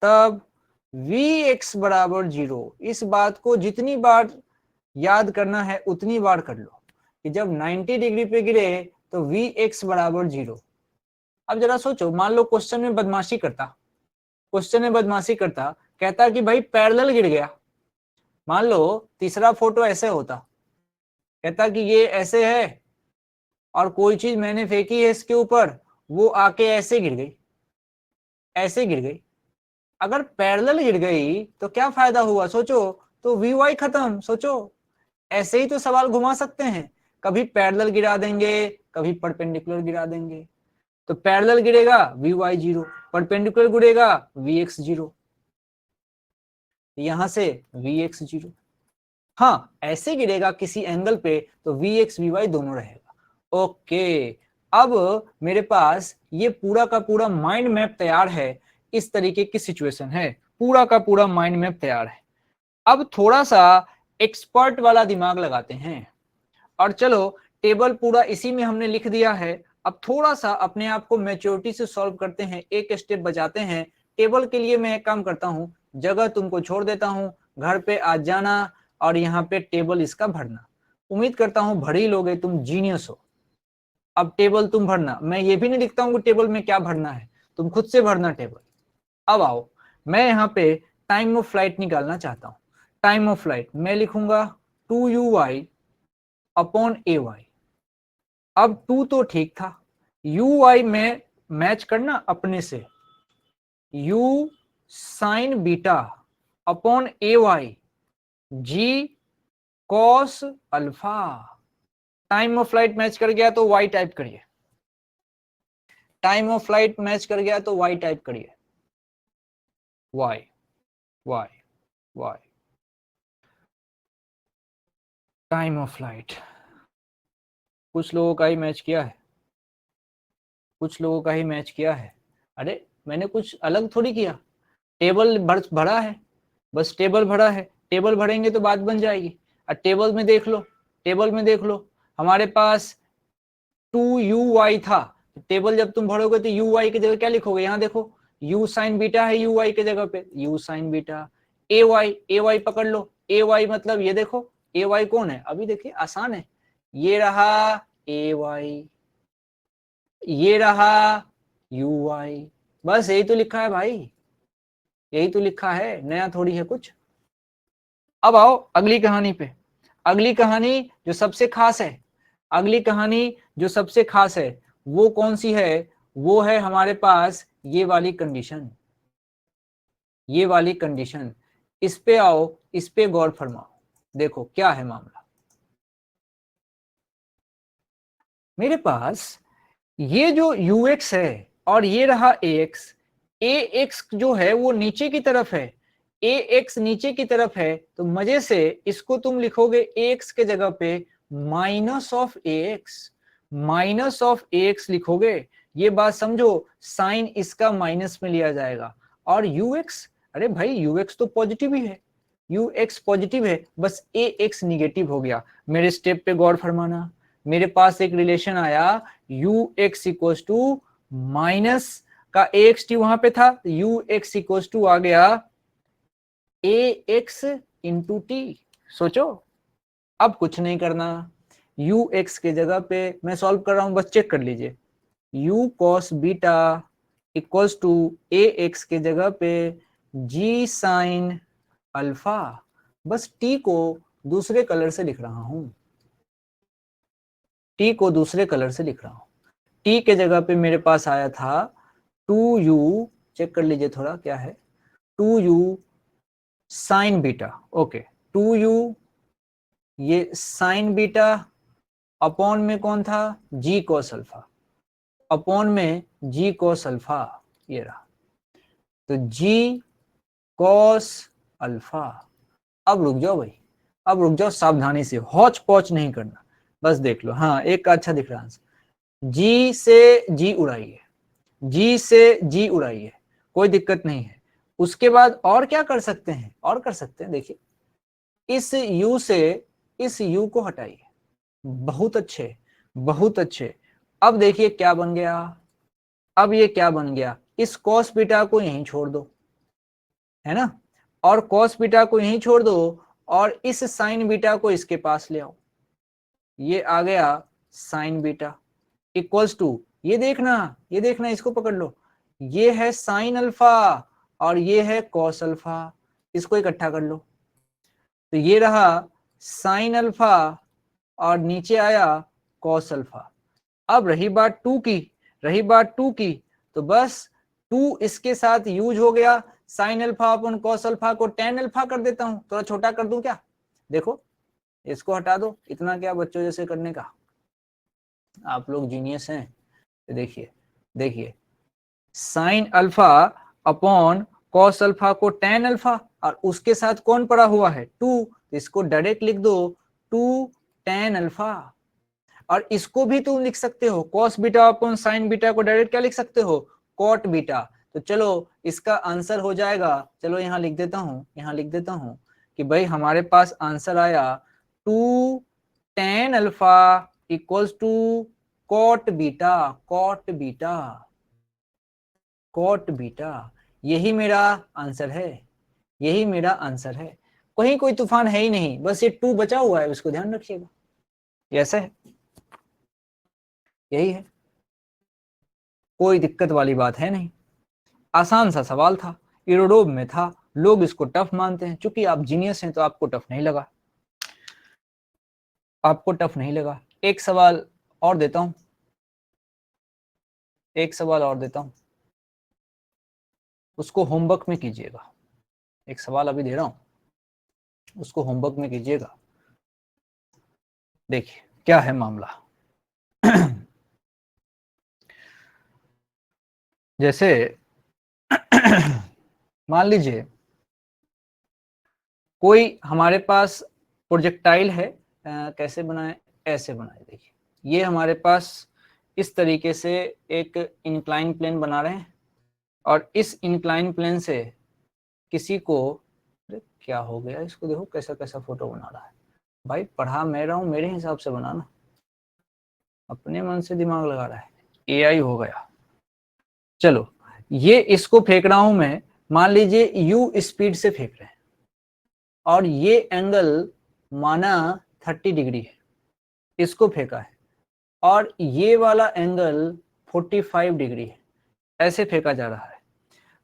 [SPEAKER 1] तब Vx बराबर 0। इस बात को जितनी बार याद करना है उतनी बार कर लो, कि जब 90 डिग्री पे गिरे तो Vx बराबर 0। अब जरा सोचो, मान लो क्वेश्चन में बदमाशी करता, क्वेश्चन में बदमाशी करता, कहता कि भाई पैरेलल गिर गया। मान लो तीसरा फोटो ऐसे होता, कहता कि ये ऐसे है और कोई चीज मैंने फेंकी है इसके ऊपर, वो आके ऐसे गिर गई, ऐसे गिर गई। अगर पैरेलल गिर गई तो क्या फायदा हुआ सोचो, तो वी वाई खत्म। सोचो, ऐसे ही तो सवाल घुमा सकते हैं, कभी पैरेलल गिरा देंगे, कभी परपेंडिकुलर गिरा देंगे। तो पैरेलल गिरेगा वी वाई 0, परपेंडिकुलर गिरेगा वी एक्स 0, यहां से वी एक्स 0। हाँ ऐसे गिरेगा किसी एंगल पे तो वी एक्स वी वाई दोनों रहेगा। ओके, अब मेरे पास ये पूरा का पूरा माइंड मैप तैयार है, इस तरीके की सिचुएशन है, पूरा का पूरा माइंड मैप तैयार है। अब थोड़ा सा एक्सपर्ट वाला दिमाग लगाते हैं और चलो टेबल पूरा इसी में हमने लिख दिया है। अब थोड़ा सा अपने आप को मैच्योरिटी से सॉल्व करते हैं, एक स्टेप बचाते हैं। टेबल के लिए मैं एक काम करता हूँ, जगह तुमको छोड़ देता हूँ, घर पे आ जाना और यहाँ पे टेबल इसका भरना। उम्मीद करता हूँ भर ही लोगे, तुम जीनियस हो। अब टेबल तुम भरना, मैं ये भी नहीं लिखता हूँ कि टेबल में क्या भरना है, तुम खुद से भरना टेबल। अब आओ, मैं यहाँ पे टाइम ऑफ फ्लाइट निकालना चाहता हूँ। टाइम ऑफ फ्लाइट मैं लिखूंगा 2u(y) अपॉन ay। अब 2 तो ठीक था, u(y) में मैच करना अपने से, u sign beta upon ay g cos alpha. Time of flight match कर गया तो y टाइप करिए, टाइम ऑफ फ्लाइट मैच कर गया तो y टाइप करिए, y y y। Time of flight कुछ लोगों का ही मैच किया है, कुछ लोगों का ही मैच किया है। अरे मैंने कुछ अलग थोड़ी किया, टेबल भरा है, बस टेबल भरा है, टेबल भरेंगे तो बात बन जाएगी। और टेबल में देख लो, टेबल में देख लो, हमारे पास 2u(y) था। टेबल जब तुम भरोगे तो u(y) की जगह क्या लिखोगे, यहाँ देखो u साइन बीटा है u(y) के जगह पे, u साइन बीटा। ay पकड़ लो, ay मतलब ये देखो ay कौन है, अभी देखिए आसान है, ये रहा ay, ये रहा uy। बस यही तो लिखा है भाई, यही तो लिखा है, नया थोड़ी है कुछ। अब आओ अगली कहानी पे, अगली कहानी जो सबसे खास है, अगली कहानी जो सबसे खास है वो कौन सी है, वो है हमारे पास ये वाली कंडीशन, ये वाली कंडीशन। इस पे आओ, इस पे गौर फरमाओ, देखो क्या है मामला। मेरे पास ये जो ux है और ये रहा ax जो है वो नीचे की तरफ है, ax नीचे की तरफ है, तो मजे से इसको तुम लिखोगे ax के जगह पे माइनस ऑफ ax लिखोगे। ये बात समझो, साइन इसका माइनस में लिया जाएगा और ux, अरे भाई ux तो पॉजिटिव ही है, ux पॉजिटिव है, बस ax निगेटिव हो गया। मेरे स्टेप पे गौर फरमाना, मेरे पास एक रिलेशन आया ux इक्वल्स टू माइनस का axt वहां पे था, ux इक्वल्स टू आ गया ax इंटू टी। सोचो, अब कुछ नहीं करना, ux के जगह पे मैं सॉल्व कर रहा हूं, बस चेक कर लीजिए, u cos beta equals to ax के जगह पे g साइन अल्फा। बस t को दूसरे कलर से लिख रहा हूं, t को दूसरे कलर से लिख रहा हूं। t के जगह पे मेरे पास आया था 2u, चेक कर लीजिए थोड़ा क्या है, 2u sign beta, okay 2u ये साइन बीटा अपॉन में कौन था, g cos अल्फा, अपॉन में g cos अल्फा, ये रहा, तो g cos अल्फा। अब रुक जाओ भाई, अब रुक जाओ, सावधानी से, हौच पौच नहीं करना, बस देख लो। हाँ एक अच्छा दिख रहा आंसर, जी से जी उड़ाइए, जी से जी उड़ाइए, कोई दिक्कत नहीं है। उसके बाद और क्या कर सकते हैं, और कर सकते हैं, देखिए इस u से इस u को हटाइए, बहुत अच्छे बहुत अच्छे। अब देखिए क्या बन गया, अब ये क्या बन गया, इस cos बीटा को यहीं छोड़ दो, है ना, और cos बीटा को यहीं छोड़ दो और इस साइन बीटा को इसके पास ले आओ, ये आ गया साइन बीटा इक्वल्स टू, ये देखना, ये देखना, इसको पकड़ लो, ये है साइन अल्फा और ये है कॉस अल्फा, इसको इकट्ठा कर लो, तो ये रहा साइन अल्फा और नीचे आया कॉस अल्फा। अब रही बात 2 की, रही बात 2 की, तो बस 2 इसके साथ यूज हो गया, साइन अल्फा अपन कॉस अल्फा को टेन अल्फा कर देता हूं, थोड़ा छोटा कर दूं क्या, देखो इसको हटा दो, इतना क्या बच्चों जैसे करने का, आप लोग जीनियस हैं। तो देखिए, देखिए sine alpha upon cos alpha को टेन अल्फा और उसके साथ कौन पड़ा हुआ है 2, इसको डायरेक्ट लिख दो 2 टेन अल्फा। और इसको भी तुम लिख सकते हो cos beta upon sin beta को डायरेक्ट क्या लिख सकते हो, cot बीटा। तो चलो इसका आंसर हो जाएगा, चलो यहाँ लिख देता हूँ, यहाँ लिख देता हूँ कि भाई हमारे पास आंसर आया 2 tan alpha equals to cot beta, cot beta, cot beta. यही मेरा आंसर है, यही मेरा आंसर है। कहीं कोई तूफान है ही नहीं, बस ये 2 बचा हुआ है, उसको ध्यान रखिएगा। ऐसा है, यही है, कोई दिक्कत वाली बात है नहीं। आसान सा सवाल था, इरोडोब में था, लोग इसको टफ मानते हैं। चूंकि आप जीनियस हैं तो आपको टफ नहीं लगा, आपको टफ नहीं लगा। एक सवाल और देता हूं, एक सवाल और देता हूं, उसको होमवर्क में कीजिएगा। एक सवाल अभी दे रहा हूं, उसको होमवर्क में कीजिएगा। देखिए क्या है मामला। जैसे मान लीजिए कोई हमारे पास प्रोजेक्टाइल है, कैसे बनाए, ऐसे बनाए। देखिए ये हमारे पास इस तरीके से एक इंक्लाइन प्लेन बना रहे हैं, और इस इंक्लाइन प्लेन से किसी को, क्या हो गया इसको, देखो कैसा कैसा फोटो बना रहा है। भाई पढ़ा मैं रहा हूं, मेरे हिसाब से बनाना, अपने मन से दिमाग लगा रहा है, एआई हो गया। चलो ये इसको फेंक रहा हूं मैं, मान लीजिए यू स्पीड से फेंक रहे हैं, और ये एंगल माना 30 डिग्री है, इसको फेंका है, और ये वाला एंगल 45 डिग्री है, ऐसे फेंका जा रहा है।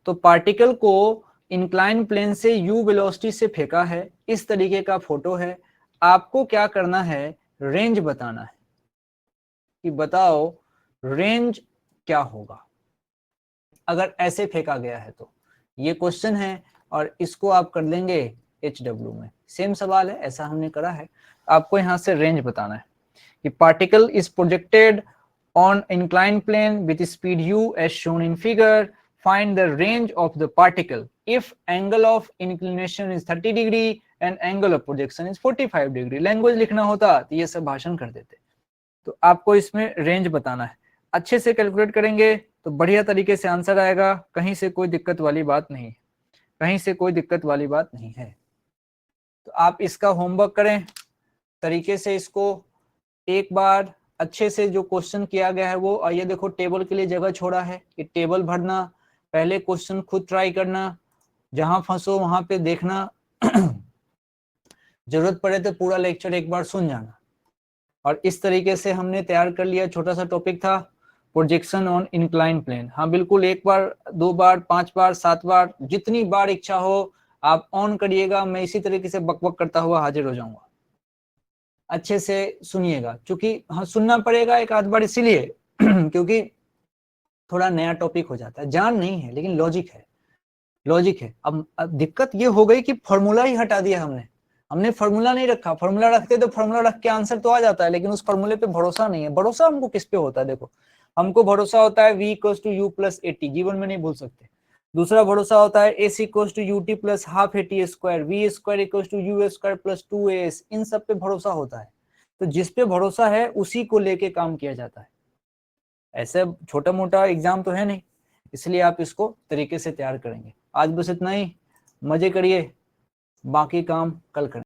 [SPEAKER 1] तो पार्टिकल को इंक्लाइन प्लेन से यू वेलोसिटी से फेंका है, इस तरीके का फोटो है। आपको क्या करना है, रेंज बताना है कि बताओ रेंज क्या होगा अगर ऐसे फेंका गया है। तो ये क्वेश्चन है, और इसको आप कर लेंगे HW में, सेम सवाल है, ऐसा हमने करा है। आपको यहां से रेंज बताना है कि particle is projected on inclined plane with speed u as shown in figure. Find the range of the particle if angle of inclination is 30 degree and angle of projection is 45 degree. Language लिखना होता तो ये सब भाषण कर देते। तो आपको इसमें रेंज बताना है, अच्छे से कैलकुलेट करेंगे तो बढ़िया तरीके से आंसर आएगा, कहीं से कोई दिक्कत वाली बात नहीं, कहीं से कोई दिक्कत वाली बात नहीं है। तो आप इसका होमवर्क करें तरीके से, इसको एक बार अच्छे से जो क्वेश्चन किया गया है वो, और ये देखो टेबल के लिए जगह छोड़ा है, ये टेबल भरना, पहले क्वेश्चन खुद ट्राई करना, जहां फंसो वहां पे देखना, जरूरत पड़े तो पूरा लेक्चर एक बार सुन जाना। और इस तरीके से हमने तैयार कर लिया। छोटा सा टॉपिक था प्रोजेक्शन ऑन इंक्लाइन प्लेन। हाँ बिल्कुल, एक बार, 2 बार, 5 बार, 7 बार, जितनी बार इच्छा हो आप ऑन करिएगा, मैं इसी तरीके से बकबक करता हुआ हाजिर हो जाऊंगा। अच्छे से सुनिएगा, क्योंकि हाँ सुनना पड़ेगा एक आध बार इसीलिए क्योंकि थोड़ा नया टॉपिक हो जाता है, जान नहीं है लेकिन लॉजिक है, लॉजिक है। अब दिक्कत ये हो गई कि फॉर्मूला ही हटा दिया हमने फॉर्मूला नहीं रखा। फॉर्मूला रखते तो फॉर्मूला रख के आंसर तो आ जाता है, लेकिन उस फॉर्मूले पे भरोसा नहीं है। भरोसा हमको किस पे होता है, देखो हमको भरोसा होता है v equals to u plus a t, जीवन में नहीं भूल सकते। दूसरा भरोसा होता है ac equals to u t plus half a t square, v square equals to u square plus 2as, इन सब पे भरोसा होता है। तो जिस पे भरोसा है उसी को लेके काम किया जाता है। ऐसे छोटा मोटा एग्जाम तो है नहीं, इसलिए आप इसको तरीके से तैयार करेंगे। आज बस इतना ही, मजे करिए, बाकी काम कल करें।